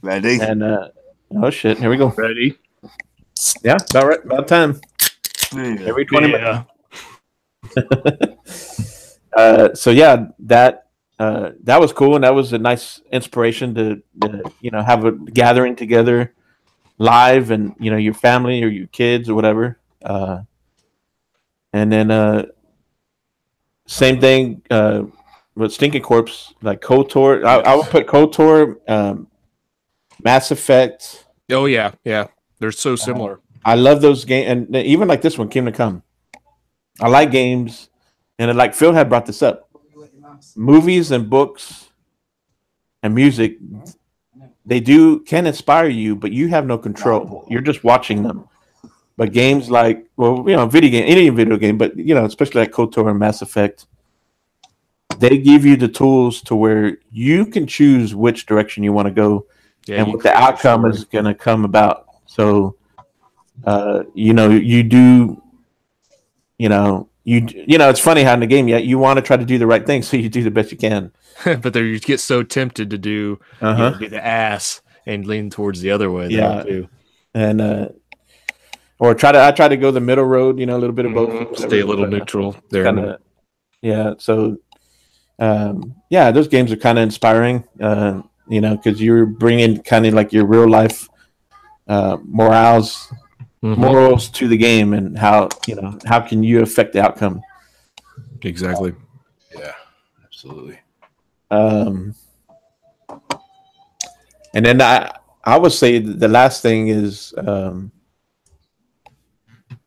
Ready?
And oh shit, here we go.
Ready?
Yeah, about right, about time. Every 20 minutes. So yeah, that was cool, and that was a nice inspiration to have a gathering together live, and your family or your kids or whatever, and then same thing with Stinking Corpse, like KOTOR. I would put KOTOR, Mass Effect.
Oh yeah, they're so similar.
I love those games, and even like this one, Kingdom Come. I like games, and like Phil had brought this up, movies and books and music, they can inspire you, but you have no control. You're just watching them. But games like, any video game, but especially like KOTOR and Mass Effect, they give you the tools to where you can choose which direction you want to go, and what the outcome is going to come about. So, you do. It's funny how in the game, you want to try to do the right thing, so you do the best you can.
But then you get so tempted to do the ass and lean towards the other way.
Yeah,
too.
And I try to go the middle road. A little bit of both.
Stay a little neutral there.
Yeah. So, those games are kind of inspiring. Because you're bringing kind of like your real life morals to the game, and how can you affect the outcome.
Exactly.
Yeah, absolutely.
And then I would say the last thing is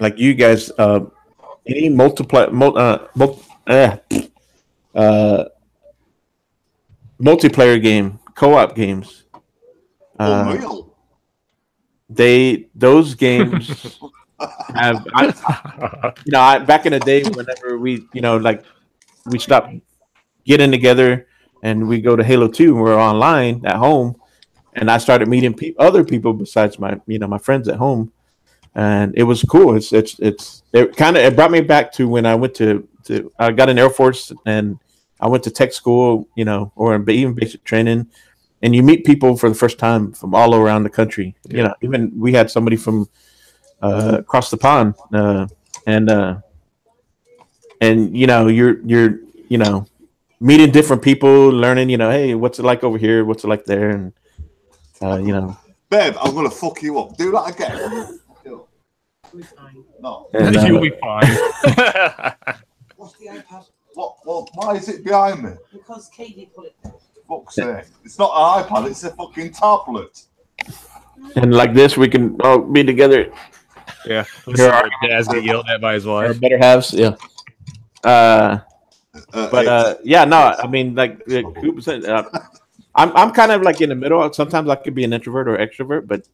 like you guys, any multiplayer game, co-op games. Those games have, back in the day, whenever we stopped getting together and we go to Halo 2, and we're online at home, and I started meeting other people besides my my friends at home, and it was cool. It brought me back to when I went to I got in Air Force, and I went to tech school, or even basic training, and you meet people for the first time from all around the country. Even we had somebody from across the pond, and you're meeting different people, learning, hey, what's it like over here? What's it like there? And
babe, I'm gonna fuck you up. Do that again. No,
you'll be fine.
What's the iPad?
What? Why is it behind me?
Because Katie put it there.
Fuck's sake! It's not an iPad. It's a fucking tablet.
And like this, we can all be together.
Yeah, Daz get yelled at by his wife.
Our better halves, yeah. No, I mean, like Coop said, I'm kind of like in the middle. Sometimes I could be an introvert or extrovert, but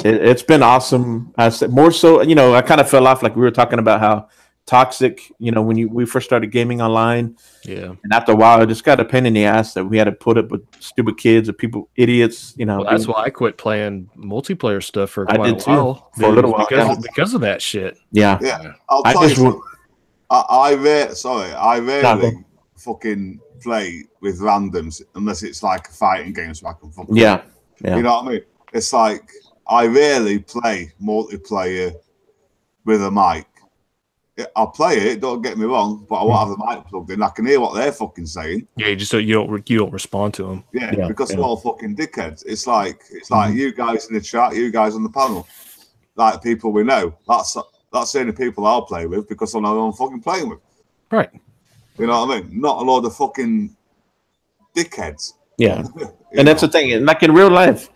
it's been awesome. I said more so, I kind of fell off, like we were talking about how toxic, when we first started gaming online.
Yeah.
And after a while, it just got a pain in the ass that we had to put up with stupid kids or people, idiots,
Well, that's why I quit playing multiplayer stuff for quite
a
while.
For a little while.
Because of that shit.
Yeah.
Yeah. I'll tell you something. I rarely fucking play with randoms unless it's like a fighting game so I can fucking
yeah.
You know what I mean? It's like I rarely play multiplayer with a mic. I'll play it, don't get me wrong, but I won't have the mic plugged in. I can hear what they're fucking saying.
Yeah, you don't respond to them.
Yeah, because they're all fucking dickheads. It's like you guys in the chat, you guys on the panel, like people we know. That's the only people I'll play with because I know I'm fucking playing with.
Right.
You know what I mean? Not a load of fucking dickheads.
Yeah. And that's the thing. And like in real life,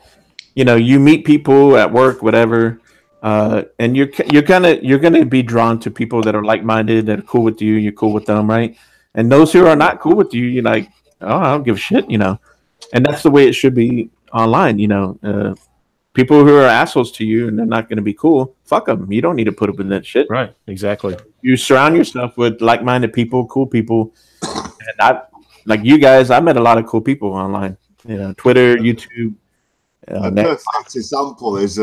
you meet people at work, whatever, and you're gonna be drawn to people that are like-minded, that are cool with you, you're cool with them, right? And those who are not cool with you, you're like, oh, I don't give a shit, And that's the way it should be online, people who are assholes to you and they're not going to be cool, fuck them. You don't need to put up with that shit.
Right, exactly.
You surround yourself with like-minded people, cool people. And like you guys, I met a lot of cool people online. Twitter, YouTube.
A perfect example is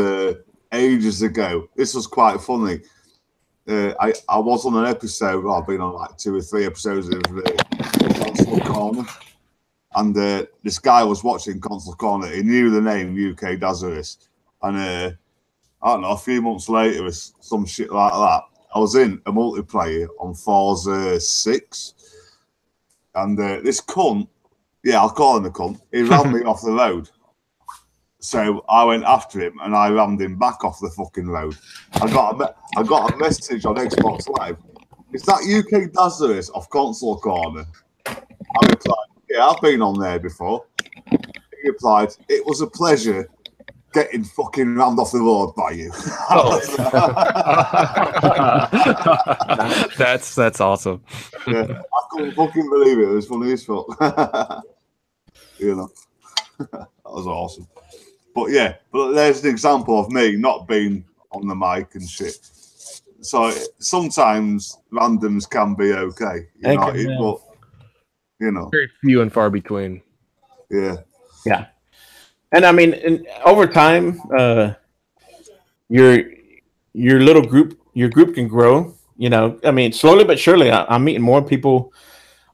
ages ago. This was quite funny. I was on an episode. I've been on like 2 or 3 episodes of Console Corner, and this guy was watching Console Corner. He knew the name WittyDAZ.FASTBACK.COOP, and I don't know. A few months later, some shit like that. I was in a multiplayer on Forza 6, and this cunt, I'll call him a cunt. He ran me off the road. So I went after him and I rammed him back off the fucking road. I got a message on Xbox Live. Is that WittyDAZ.FASTBACK.COOP off Console Corner? I replied, yeah, I've been on there before. He replied, it was a pleasure getting fucking rammed off the road by you.
That's awesome.
Yeah, I couldn't fucking believe it. It was funny as fuck. That was awesome. But there's an example of me not being on the mic and shit. So sometimes randoms can be okay, but
very few and far between.
Yeah.
And I mean, over time, your group can grow. I mean, slowly but surely, I'm meeting more people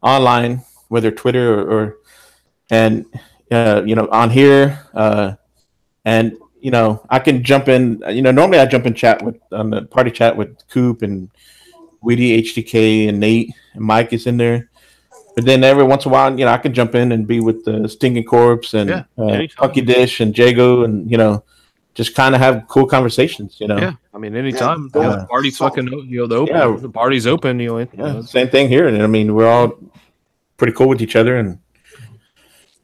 online, whether Twitter and on here. And I can jump in. Normally I jump in on the party chat with Coop and Witty, HDK, and Nate, and Mike is in there. But then every once in a while, I can jump in and be with the Stinking Corpse and Funky Dish and Jago, and just kind of have cool conversations.
Yeah, I mean, anytime the party's fucking the party's open.
Same thing here. And I mean, we're all pretty cool with each other, and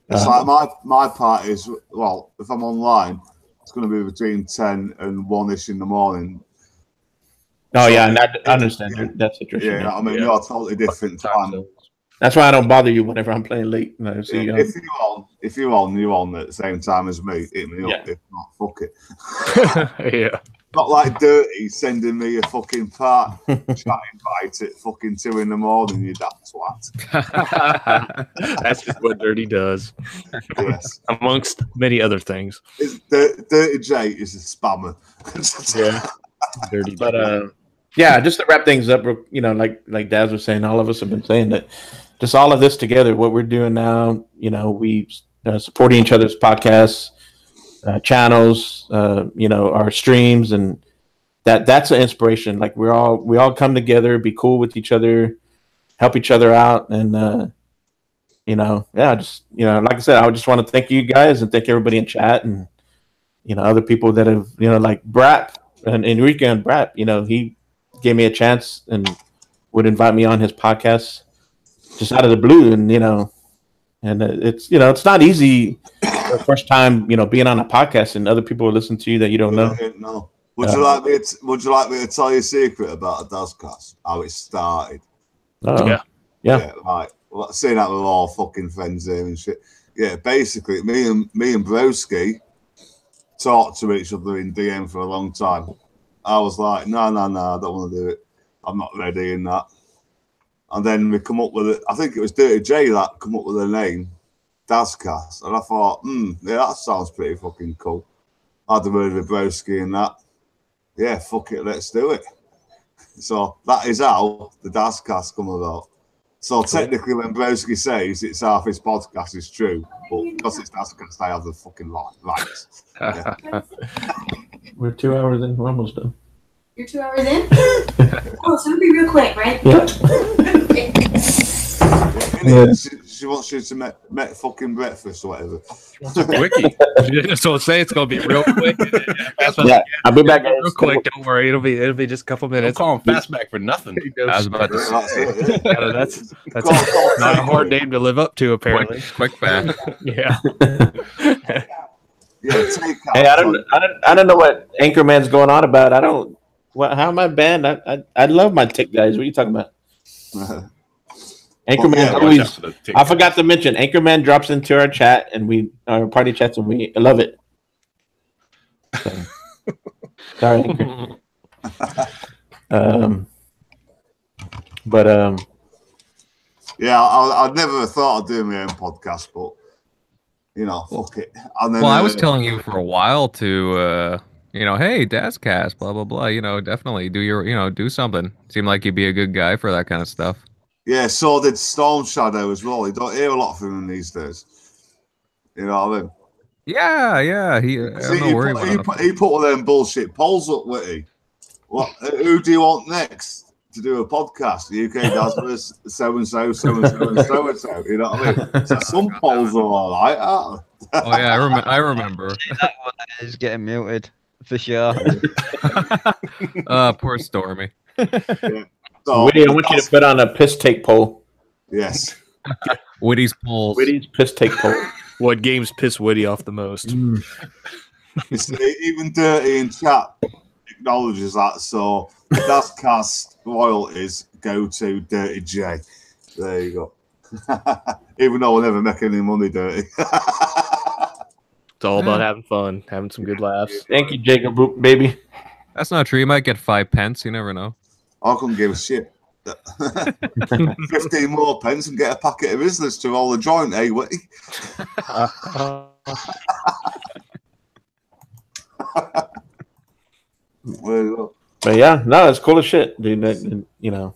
it's like my part is, well, if I'm online, it's going to be between 10 and 1-ish in the morning.
Oh, so, yeah, and I understand. That's interesting.
Yeah, I mean, you're totally different time.
That's why I don't bother you whenever I'm playing late.
If you're on at the same time as me, hit me up. If not, fuck it.
Yeah.
Not like Dirty sending me a fucking chat invite at fucking 2 in the morning, you daft twat.
That's just what Dirty does.
Yes.
Amongst many other things.
Dirty J is a spammer.
Yeah. Dirty J.
But yeah, just to wrap things up, you know, like Daz was saying, all of us have been saying that just all of this together, what we're doing now, you know, we supporting each other's podcasts, channels, you know, our streams, and that's an inspiration. Like we all come together, be cool with each other, help each other out, and you know, yeah, just, you know, like I said, I just want to thank you guys and thank everybody in chat, and you know, other people that have, you know, like BRAHc and Enrique and BRAHc, you know, he gave me a chance and would invite me on his podcast just out of the blue, and you know, and it's, you know, it's not easy the first time, you know, being on a podcast and other people listen to you that you don't know.
No. Would you like me to tell you a secret about a DazCast? How it started?
Yeah.
Right. Well, saying that we're all fucking friends here and shit. Yeah, basically, me and Broski talked to each other in DM for a long time. I was like, no, I don't want to do it. I'm not ready in that. And then we come up with it. I think it was Dirty J that come up with the name, DazCast. And I thought, yeah, that sounds pretty fucking cool. I had a word with Broski and that. Yeah, fuck it, let's do it. So that is how the DazCast come about. So technically, when Broski says it's half his podcast, it's true. But because it's DazCast, I have the fucking rights. Yeah.
We're 2 hours in. We're almost done.
You're 2 hours in? Oh, so it'll be real quick, right?
Yeah.
She wants you to make fucking breakfast or whatever.
Quickie. So say it's gonna be real quick.
Yeah, I'll be back.
Real quick. Don't worry. It'll be just a couple minutes.
Don't call him Fastback for nothing.
I was about to say.
That's not a hard name to live up to, apparently.
Quick fast.
Yeah.
Yeah.
Hey, I don't know what Anchorman's going on about. How am I banned? I love my tick guys. What are you talking about? Anchorman always. I forgot to mention Anchorman drops into our chat and our party chats, and we love it. So, sorry, Anchor.
Yeah, I never thought of doing my own podcast, but you know, fuck it. And then,
well, I was telling you for a while to, you know, hey, DazCast, blah blah blah. You know, definitely do something. Seemed like you'd be a good guy for that kind of stuff.
Yeah, so did Storm Shadow as well. You don't hear a lot from him these days. You know what I mean?
Yeah.
He put all them bullshit polls up, Witty. What? Who do you want next to do a podcast? The UK does so and so, so and so, and so and so. You know what I mean? So some polls are all right, aren't they?
Oh yeah, I remember.
That one is getting muted for sure.
Poor Stormy.
Yeah. So,
Witty, I want you to put on a piss take poll.
Yes.
Witty's polls.
Witty's piss take poll.
What games piss Witty off the most?
Even Dirty in chat acknowledges that. So the DazCast royalties go to Dirty J. There you go. Even though we'll never make any money, Dirty.
It's all about having fun, having some good laughs.
Thank you, Jacob, baby.
That's not true. You might get 5 pence. You never know.
I couldn't give a shit. 15 more pence and get a packet of business to roll the joint, eh, Witty?
But yeah, no, it's cool as shit, dude. You know,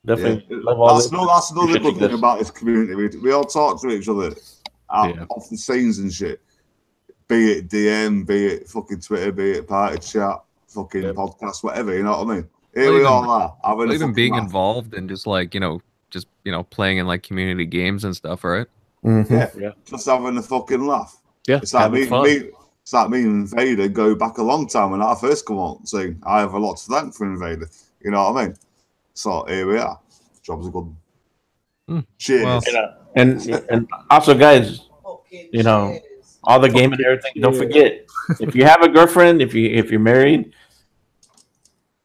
definitely love all
that's another good thing about this community. We all talk to each other off the scenes and shit. Be it DM, be it fucking Twitter, be it party chat, fucking podcast, whatever, you know what I mean? Here we all are.
Even being involved and just like, playing in like community games and stuff, right?
Mm-hmm.
Yeah, just having a fucking laugh.
Yeah,
it's like me and Vader go back a long time when I first come on, saying I have a lot to thank for Invader. You know what I mean? So here we are. Job's a good one. Cheers.
Well,
and also, guys, you know, all the game and everything. Don't forget, if you have a girlfriend, if you're married,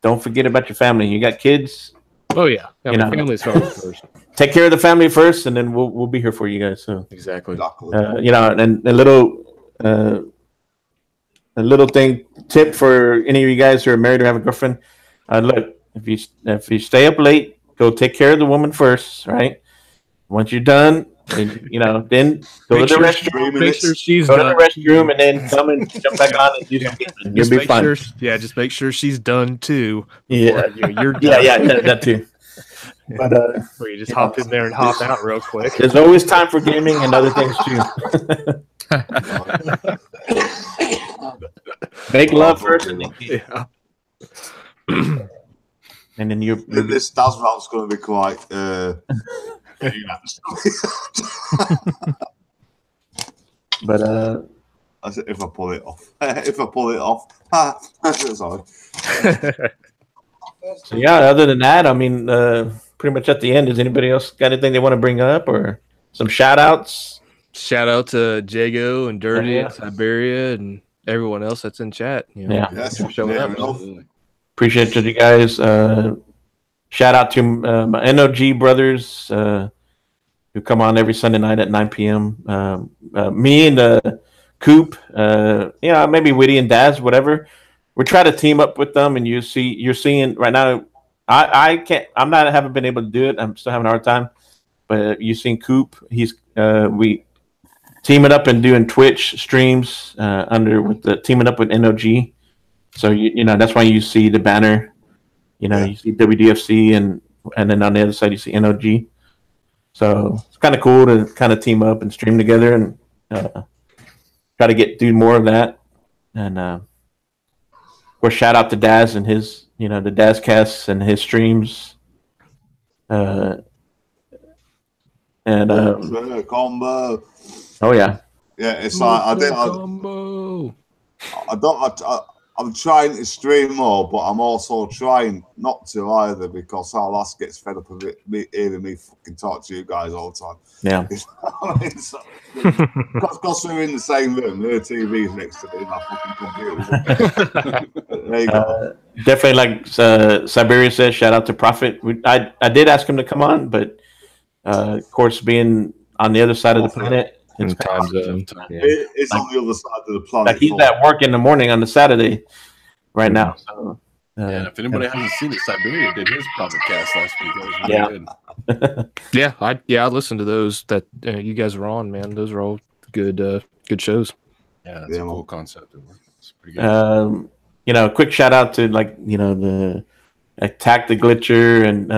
don't forget about your family. You got kids.
Oh yeah, family's first.
Take care of the family first, and then we'll be here for you guys. So
exactly.
You know, and a little little tip for any of you guys who are married or have a girlfriend. Look, if you stay up late, go take care of the woman first, right? Once you're done, then, then go to the restroom.
Make sure she's
go
done.
to the restroom and then come and jump back on and do something. You'll be fine.
Just make sure she's done too.
Yeah,
you're done.
Yeah, that too. But
where you just hop in there and hop out real quick.
There's always time for gaming and other things too. Make love first, and then you.
This DazRap's going to be quite.
But
if I pull it off, sorry.
So yeah, other than that, I mean, pretty much at the end, does anybody else got anything they want to bring up or some shout outs?
Shout out to Jago and Dirty and Siberia and everyone else that's in chat.
Yes,
showing up.
Appreciate you guys. Shout out to my NOG brothers who come on every Sunday night at 9 p.m. Me and Coop, maybe Witty and Daz, whatever. We try to team up with them, and you're seeing right now. Haven't been able to do it. I'm still having a hard time. But you've seen Coop. We teaming up and doing Twitch streams teaming up with NOG. So that's why you see the banner. You see W.D.F.C and then on the other side you see NOG. So it's kind of cool to kind of team up and stream together and try to do more of that. And of course, shout out to Daz and his the DazCast and his streams.
Combo.
Oh yeah.
Yeah, it's like I'm trying to stream more, but I'm also trying not to either because our lass gets fed up of hearing me fucking talk to you guys all the time.
Yeah.
Because we're in the same room, her TV's next to me, my fucking computer. There you go.
Definitely, like Siberia says, shout out to Prophet. I did ask him to come on, but of course, being on the other side of the planet, it's
time zone.
It's on the other side of the planet.
Like he's at work in the morning on the Saturday right now. So,
if anybody hasn't seen it, Siberia did his podcast last week. That was really good.
I listened to those that you guys were on, man. Those are all good shows.
Yeah, that's a cool concept. It's pretty good.
Quick shout out to the Attack the Glitcher and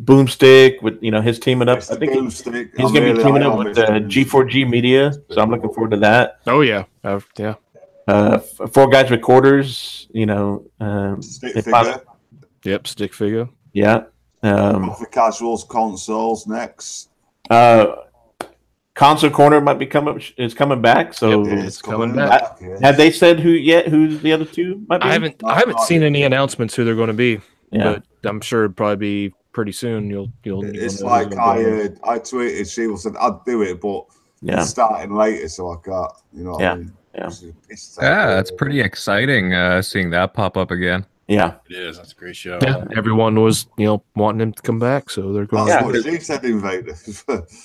Boomstick with his teaming up. I think he's going to be teaming up with G4G Media, so I'm looking forward to that.
Oh yeah, yeah.
4 Guys with Quarters,
Stick figure.
Yep, stick figure.
Yeah.
For casuals, consoles next.
Console Corner might be coming back, so
it's coming back.
Have they said who the other two might be?
I haven't seen any announcements who they're going to be. Yeah, but I'm sure it'll probably be pretty soon. You'll.
It's like I tweeted. She said I'd do it, but it's starting later, so I can't. What I mean?
It's pretty exciting seeing that pop up again.
Yeah,
it is. That's a great show.
Yeah, everyone was wanting him to come back, so they're going.
That's what she said, Invader.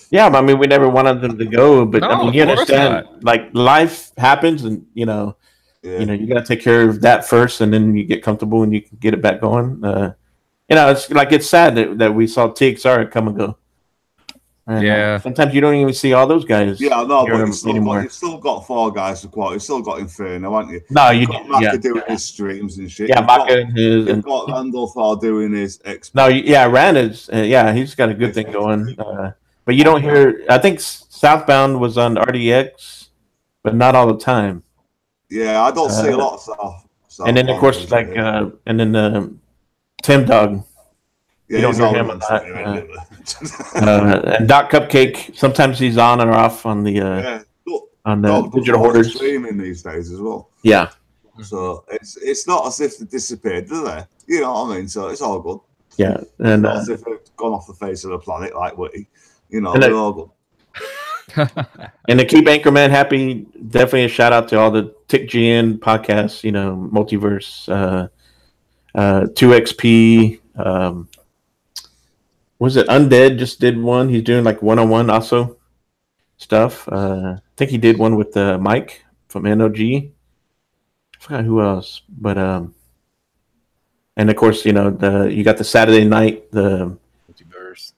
Yeah, I mean, we never wanted them to go, but I mean, you understand, like life happens, and you got to take care of that first, and then you get comfortable and you can get it back going. It's sad that we saw TXR come and go. And, sometimes you don't even see all those guys.
Yeah, no, but you've still got 4 Guys to quote. You've still got Inferno, haven't you?
No,
you've got Maka doing his streams and shit.
Yeah, Maka and his.
You've got Randall Thor doing his Xbox.
No, Rand is. He's got a good thing going. But you don't hear. I think Southbound was on RDX, but not all the time.
Yeah, I don't see a lot of stuff.
And then of course, Tim Dog.
Yeah,
you don't hear him on that. And Doc Cupcake, sometimes he's on and off on the digital hoarders.
Streaming these days as well.
Yeah.
So it's not as if they disappeared, do they? You know what I mean? So it's all good.
Yeah, and
not as if they've gone off the face of the planet like Witty. They're all good.
And to keep Anchorman happy, definitely a shout out to all the TickGN podcasts. Multiverse, 2XP. Was it Undead just did one? He's doing like one-on-one also stuff. I think he did one with Mike from NOG. forgot who else, but and of course, you know, you got the Saturday night, the
Multiverse.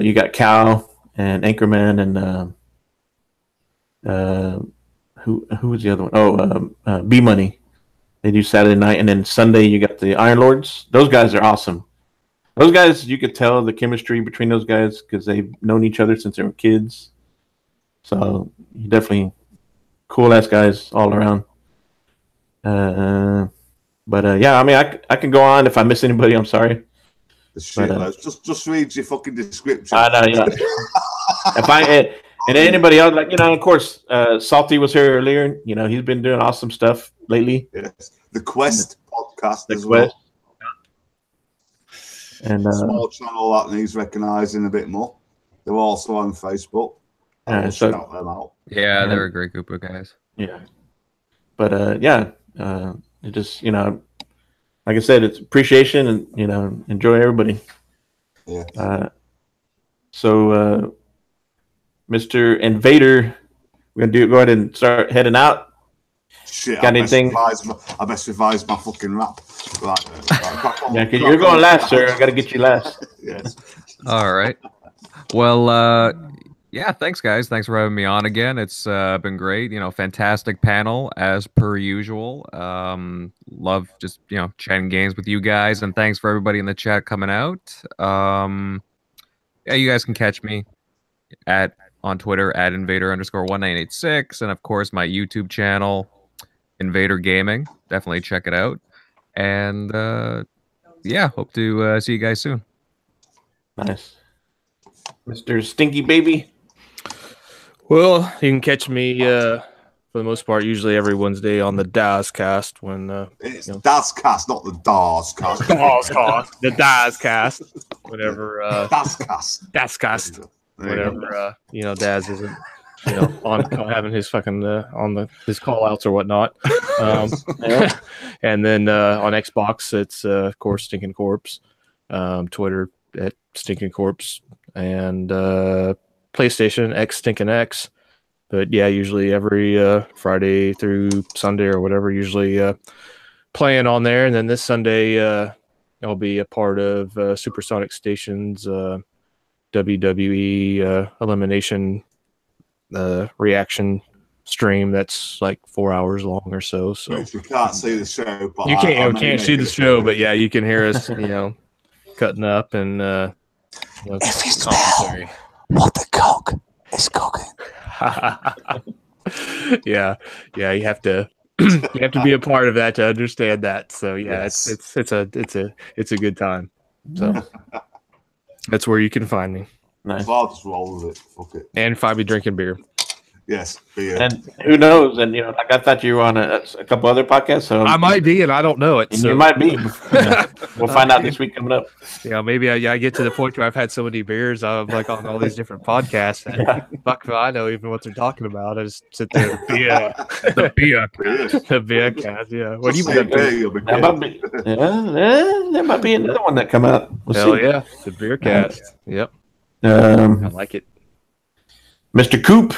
you got Cal and Anchorman and who was the other one? Oh, B Money. They do Saturday night, and then Sunday you got the Iron Lords. Those guys are awesome. Those guys, you could tell the chemistry between those guys because they've known each other since they were kids. So you definitely cool ass guys all around. But yeah, I mean, I can go on. If I miss anybody, I'm sorry.
Just read your fucking description.
I know, yeah. If I and anybody else, like, you know, of course, Salty was here earlier. You know, he's been doing awesome stuff lately.
Yes, the Quest podcast
The
as
Quest.
well.
And
Small channel that needs recognising a bit more. They're also on Facebook. I'll
so-
shout them out.
Yeah, they're a great group of guys.
yeah, but yeah, it just, you know, like I said, it's appreciation and, you know, enjoy everybody.
Yeah.
So, Mr. Invader, we're gonna go ahead and start heading out.
Shit,
Got anything?
I best revise my fucking rap. Right, crack on,
Yeah, because
crack
you're going
on.
last, sir. I got to get you last.
Yes.
All right. Well, yeah, thanks, guys. Thanks for having me on again. It's been great. You know, fantastic panel as per usual. Love just, you know, chatting games with you guys, and thanks for everybody in the chat coming out. Yeah, you guys can catch me on Twitter at Invader_1986, and of course my YouTube channel, Invader Gaming. Definitely check it out. And yeah, hope to see you guys soon.
Nice. Mr. Stinky Baby.
Well, you can catch me for the most part usually every Wednesday on the DazCast when
It's
you know.
DazCast, not the DazCast.
DazCast, the DazCast, whatever.
DazCast.
DazCast, whatever. You know, Daz isn't, you know, on having his fucking his call outs or whatnot. And then on Xbox, it's of course Stinking Corpse. Twitter at Stinking Corpse, and PlayStation X Stinking X. But yeah, usually every Friday through Sunday or whatever, usually playing on there. And then this Sunday, I'll be a part of Supersonic Station's WWE elimination reaction stream that's like 4 hours long or so. So
You can't see the show, but
you can't
make
see the
it
show, but yeah, you can hear us, you know, cutting up and you know,
If you
Commentary.
what the cock is cooking.
yeah, you have to be a part of that to understand that. So yeah,
Yes.
it's a good time. So that's where you can find me.
Nice.
So I'll just roll with it. Fuck it.
And if I be drinking beer.
Yes. Beer.
And who knows? And, you know, like I thought you were on a couple other podcasts. So
I might be, and I don't know it.
and
So.
you might be. Yeah. We'll find out this week coming up.
Yeah, maybe I get to the point where I've had so many beers, I'm like on all these different podcasts, and fuck if I know even what they're talking about. I just sit there and the beer cast. Yeah, what do you been up to?
That might be, there might be another one that come out. We'll
Hell
see.
yeah, the beer cast. Yep, I like it.
Mr. Coop.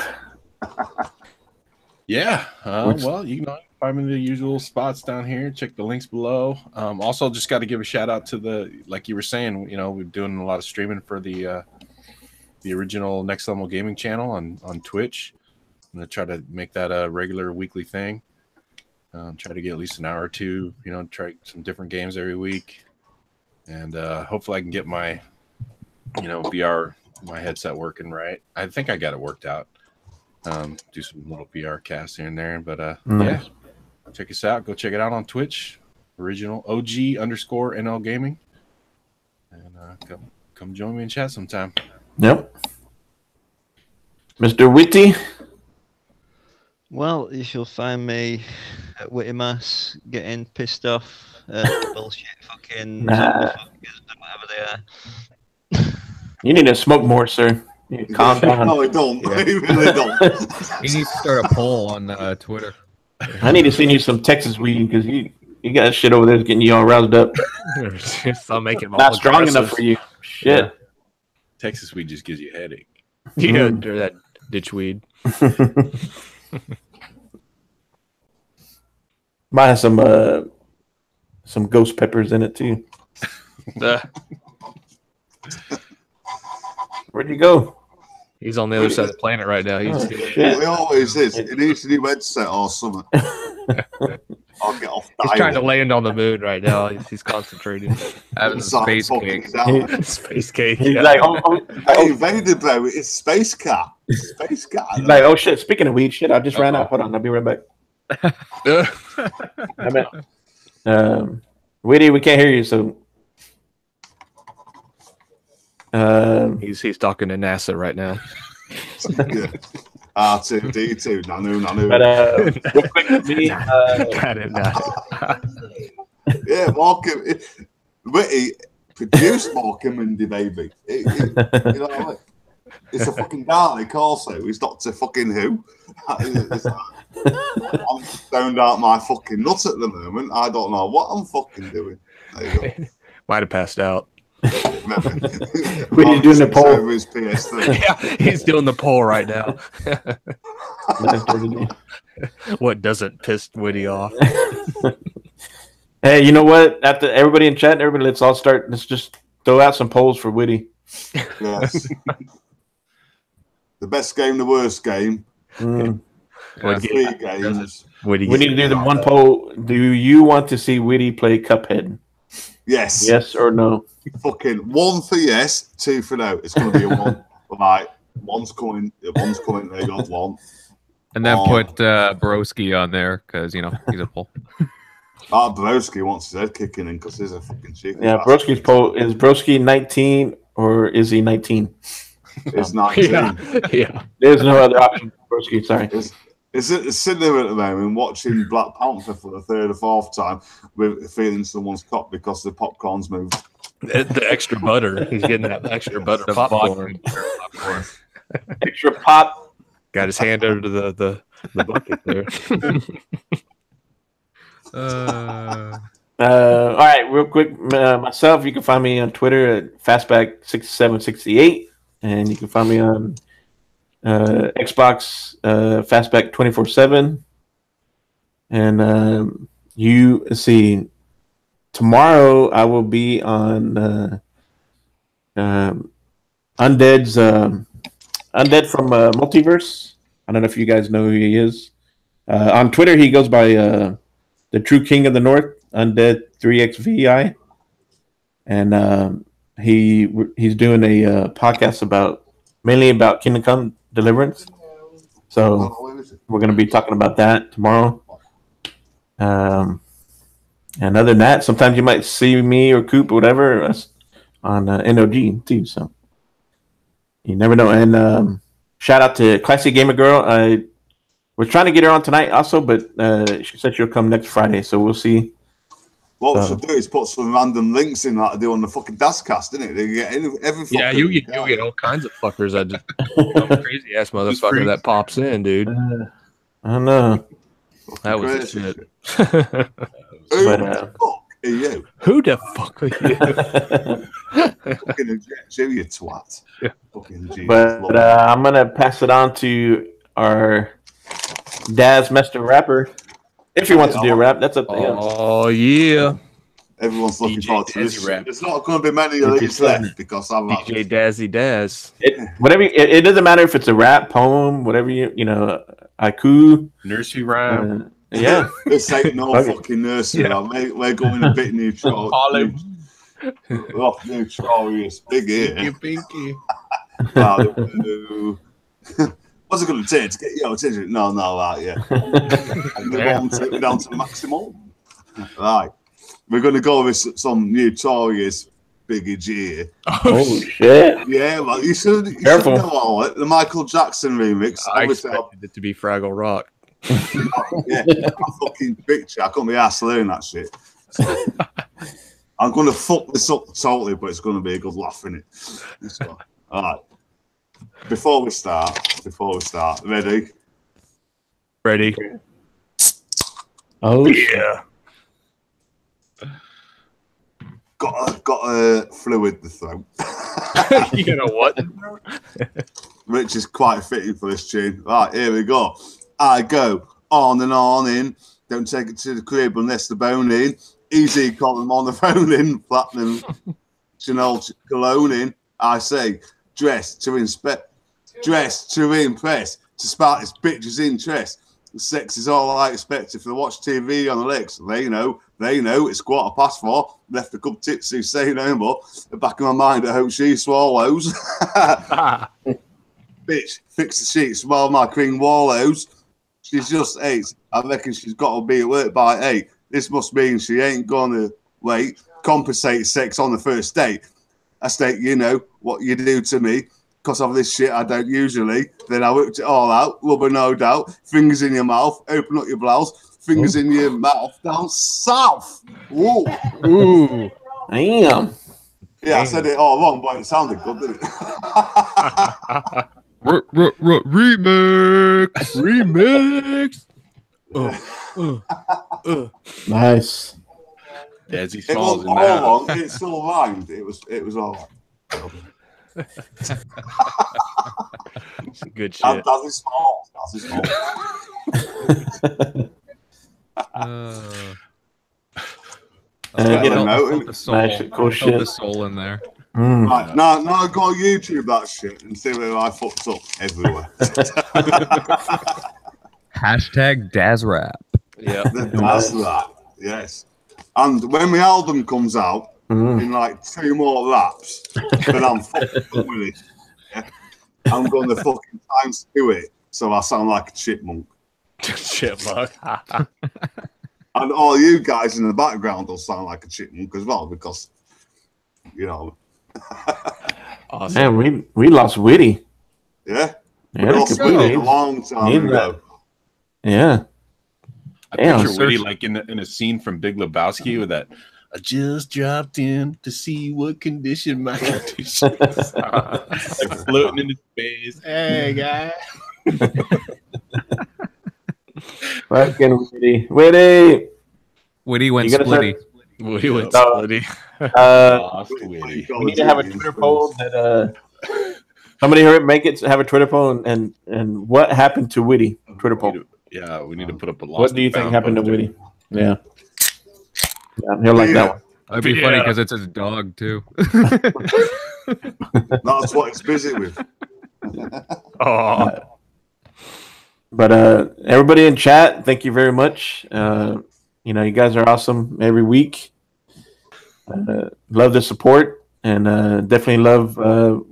Yeah. Well, you can find me in the usual spots down here. Check the links below. Also, just got to give a shout out to like you were saying, you know, we're doing a lot of streaming for the original Next Level Gaming channel on Twitch. I'm going to try to make that a regular weekly thing. Try to get at least an hour or two, you know, try some different games every week. And hopefully I can get my, you know, VR, my headset working right. I think I got it worked out. Do some little VR casts here and there, but
Nice.
yeah, check us out. Go check it out on Twitch, original OG_NL Gaming, and come join me in chat sometime.
Yep. Mr. Witty.
Well, you shall find me at WittyMass getting pissed off at bullshit fucking
Nah.
whatever they are.
You need to smoke more, sir. You need to calm down.
No, they don't.
Yeah.
They really don't.
You need to start a poll on Twitter.
I need to send you some Texas weed because you got shit over there that's getting you all roused up.
I'll make it
Not strong enough for you. Shit.
Texas weed just gives you a headache.
Yeah, or that ditch weed.
Mine has some ghost peppers in it too. Where'd you go?
He's on the other side of the planet right now. He's
It always is. It needs a new headset or something. I'll get off.
He's trying to land on the moon right now. He's concentrating.
Having a space cake.
Space cake.
He's
Yeah.
like,
Hey, invaded, bro. It's Space Cat. Space Cat.
he's like, oh shit. Speaking of weed, shit, I just ran out. Hold on, I'll be right back. Witty, we can't hear you, so
He's talking to NASA right now.
Yeah. R2D2. Nanu.
but real quick, me,
Got it now.
Yeah, Markham. Witty produced Markham and the baby. You know what I mean? It's a fucking Dalek also. He's Doctor fucking Who. I'm stoned out my fucking nut at the moment. I don't know what I'm fucking doing. There you go.
Might have passed out.
Witty's doing the poll.
Over his PS3.
Yeah, he's doing the poll right now. What doesn't piss Witty off?
Hey, you know what? After everybody in chat, let's all start. Let's just throw out some polls for Witty.
Yes. The best game, the worst game. Three games.
Witty
We need to do the one poll. Do you want to see Witty play Cuphead?
Yes.
Yes or no?
Fucking 1 for yes, 2 for no. It's going to be a 1. Right. One's coming. There you go. 1.
And then put Broski on there because, you know, he's a poll.
Broski wants his head kicking in because he's a fucking chicken.
Yeah, Broski's poll. Is Broski 19 or is he 19?
It's 19.
Yeah.
There's no other option. Broski, sorry.
It's sitting there at the moment watching Black Panther for the 3rd or 4th time with feeling someone's cock because the popcorn's moved.
The extra butter. He's getting that extra butter popcorn.
Extra pop.
Got his hand under the bucket there.
All right, real quick. Myself, you can find me on Twitter at Fastback6768, and you can find me on Xbox Fastback 24/7. And you see, tomorrow I will be on Undead from Multiverse. I don't know if you guys know who he is. On Twitter, he goes by the True King of the North, Undead 3XVI, and he's doing a podcast mainly about Kingdom Come Deliverance. So we're going to be talking about that tomorrow. And other than that, sometimes you might see me or Coop or whatever on NOG too. So you never know. And shout out to Classy Gamer Girl. We're trying to get her on tonight also, but she said she'll come next Friday. So we'll see.
What we should do is put some random links in that I do on the fucking DazCast, isn't it? They get every
Yeah, you get all kinds of fuckers. That just crazy ass motherfucker that pops in, dude.
I don't know.
That was shit.
Who the fuck are you?
Who the fuck are you?
Fucking inject you, you twat.
Yeah.
Fucking Jesus
But
Lord.
I'm gonna pass it on to our Daz Master Rapper. If he wants to do a rap, that's up to him.
Oh yeah,
Everyone's looking
DJ
forward to this.
DazRap.
There's not going to be many of these left because I'm like,
DJ Dazzy Daz.
It doesn't matter if it's a rap, poem, whatever haiku,
Nursery rhyme.
Yeah.
this ain't no
Okay.
fucking nursery. Yeah. Mate. We're going a bit neutral. Notorious big here.
Pinky.
What's it going to take to get your attention? No, right, yeah. We're down to the maximum. Right. We're going to go with some notorious Biggie G.
Oh, shit.
Yeah, well, you should
Careful.
know all it. The Michael Jackson remix.
I expected it to be Fraggle Rock.
Yeah, a fucking picture. I couldn't be asked to learn that shit. So, I'm going to fuck this up totally, but it's going to be a good laugh, innit? So, all right. Before we start, ready?
Ready?
Oh,
yeah.
Got a fluid the throat.
You know what?
Which is quite fitting for this tune. Right, here we go. I go on and on in don't take it to the crib unless the bone in. Easy, call them on the phone in. Platinum, Chanel cologne in. I say, dress to impress, to spark this bitch's interest. The sex is all I expect. If they watch TV on the legs, they know it's 4:15. Left a couple tipsy, say no more. The back of my mind, I hope she swallows. Bitch, fix the sheets, smile my cream wallows. She's just 8. I reckon she's got to be at work by 8. This must mean she ain't gonna wait. Compensate sex on the first date. I state, you know what you do to me. Because of this shit I don't usually. Then I worked it all out, rubber no doubt. Fingers in your mouth, open up your blouse. Fingers in your mouth, down south. Whoa.
Ooh. Damn.
Yeah, I said it all wrong, but it sounded good, didn't it?
Remix.
Nice.
As he
It
smalls
wasn't
in
all
that.
wrong. It still rhymed. It was all right.
Good shit.
That's his fault. That's his fault.
You know,
felt the soul.
nice, cool
I felt the
shit.
soul in there.
Right, now I go on YouTube that shit and see where I fucked up everywhere.
Hashtag DAZRAP.
Yeah.
That's that. Yes. And when my album comes out in like 2 more raps, then I'm fucking up with it. Yeah? I'm going to fucking times 2 it, so I sound like a chipmunk.
Chipmunk.
And all you guys in the background will sound like a chipmunk as well, because you know.
Awesome.
Man, we lost Witty.
Yeah.
Yeah,
We lost
completely.
Witty a long time ago.
Yeah.
I
Damn,
picture Woody like in a scene from Big Lebowski with that. I just dropped in to see what condition my condition is. Like floating into space. Hey, guy.
Fucking Witty. Witty.
Witty went
You gotta
splitty.
We went
No.
splitty.
Lost Woody.
We need to have a Twitter poll that somebody make it have a Twitter poll and what happened to Witty? Twitter poll.
Yeah, we need to put up a lost.
What do you
and
think
found
happened to
poster.
Witty? Yeah. Yeah, he'll like that one.
That'd be funny because it's his dog too.
That's what it's busy with.
Oh,
But everybody in chat, thank you very much. You know, you guys are awesome every week. Love the support and definitely love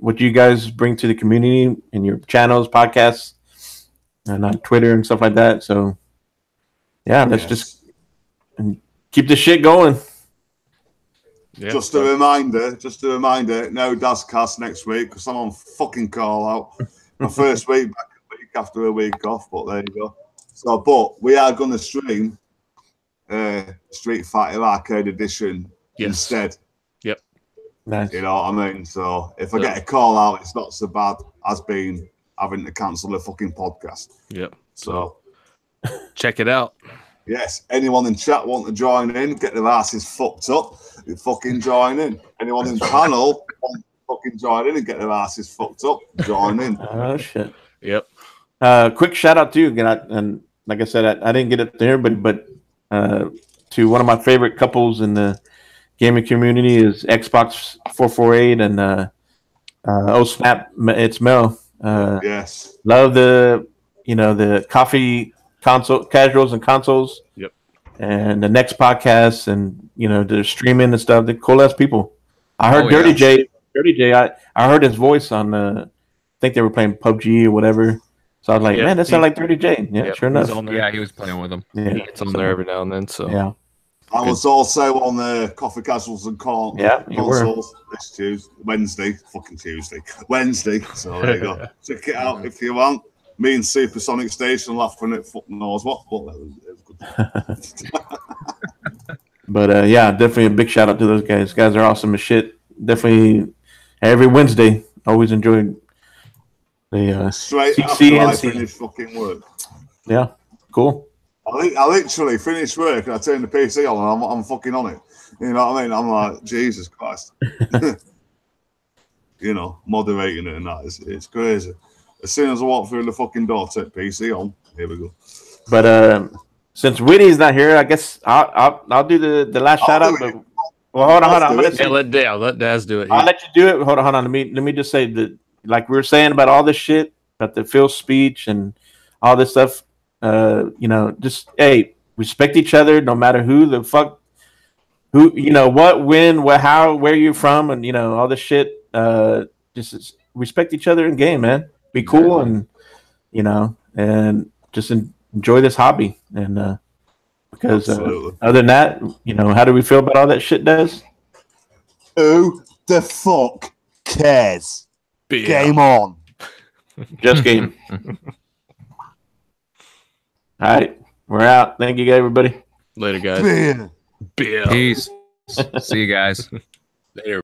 what you guys bring to the community in your channels, podcasts, and on Twitter and stuff like that. So, yeah, let's just keep the shit going.
yeah.
Just a reminder, no DazCast next week because I'm on fucking call out. My first week back a week after a week off, but there you go. So, but we are going to stream Street Fighter Arcade Edition instead.
Yep.
Nice.
You know what I mean? So if I get a call out, it's not so bad as being having to cancel a fucking podcast.
Yep.
So
Check it out.
yes, anyone in chat want to join in, get their asses fucked up, you fucking join in. Anyone in panel want to fucking join in and get their asses fucked up, join in.
Oh, shit.
Yep.
Quick shout out to you again. And like I said, I didn't get it there, but to one of my favorite couples in the gaming community is Xbox 448 and oh snap, it's Mel.
Yes.
Love the coffee console casuals and consoles.
Yep.
And the next podcast and the streaming and stuff. They're cool ass people. I heard
Oh,
Dirty J. I heard his voice on I think they were playing PUBG or whatever. So I was like,
Yep.
man, that sounds like Dirty J. Yeah,
Yep.
sure enough.
He's on there.
Yeah, he was playing with him.
Yeah,
It's on there every now and then. So
yeah.
I was also on the Coffee Casuals and
Yeah, you were.
Consoles this Tuesday. Wednesday. So there you go. Check it out if you want. Me and Supersonic Station laughing at fuck knows what, but it was good.
But yeah, definitely a big shout out to those guys. Guys are awesome as shit. Definitely every Wednesday. Always enjoyed the
Straight
CNC.
after I finish fucking work.
yeah, cool.
I literally finished work and I turned the PC on and I'm fucking on it. You know what I mean? I'm like, Jesus Christ. Moderating it and that. It's crazy. As soon as I walk through the fucking door, take PC on. Here we go.
But since Witty's not here, I guess I'll do the last shout out. But well, hold on.
Let Daz do it.
I'll let you do it. Hold on. Let me just say that, like we were saying about all this shit, about the Phil speech and all this stuff. Just respect each other, no matter who the fuck, what, when, what, how, where you're from, and all this shit. Just respect each other in game, man. Be cool, and and just enjoy this hobby. And because other than that, how do we feel about all that shit, Daz?
Who the fuck cares? Game on.
Just game. All right, we're out. Thank you, everybody.
Later, guys.
Beer.
Peace. See you guys.
Later.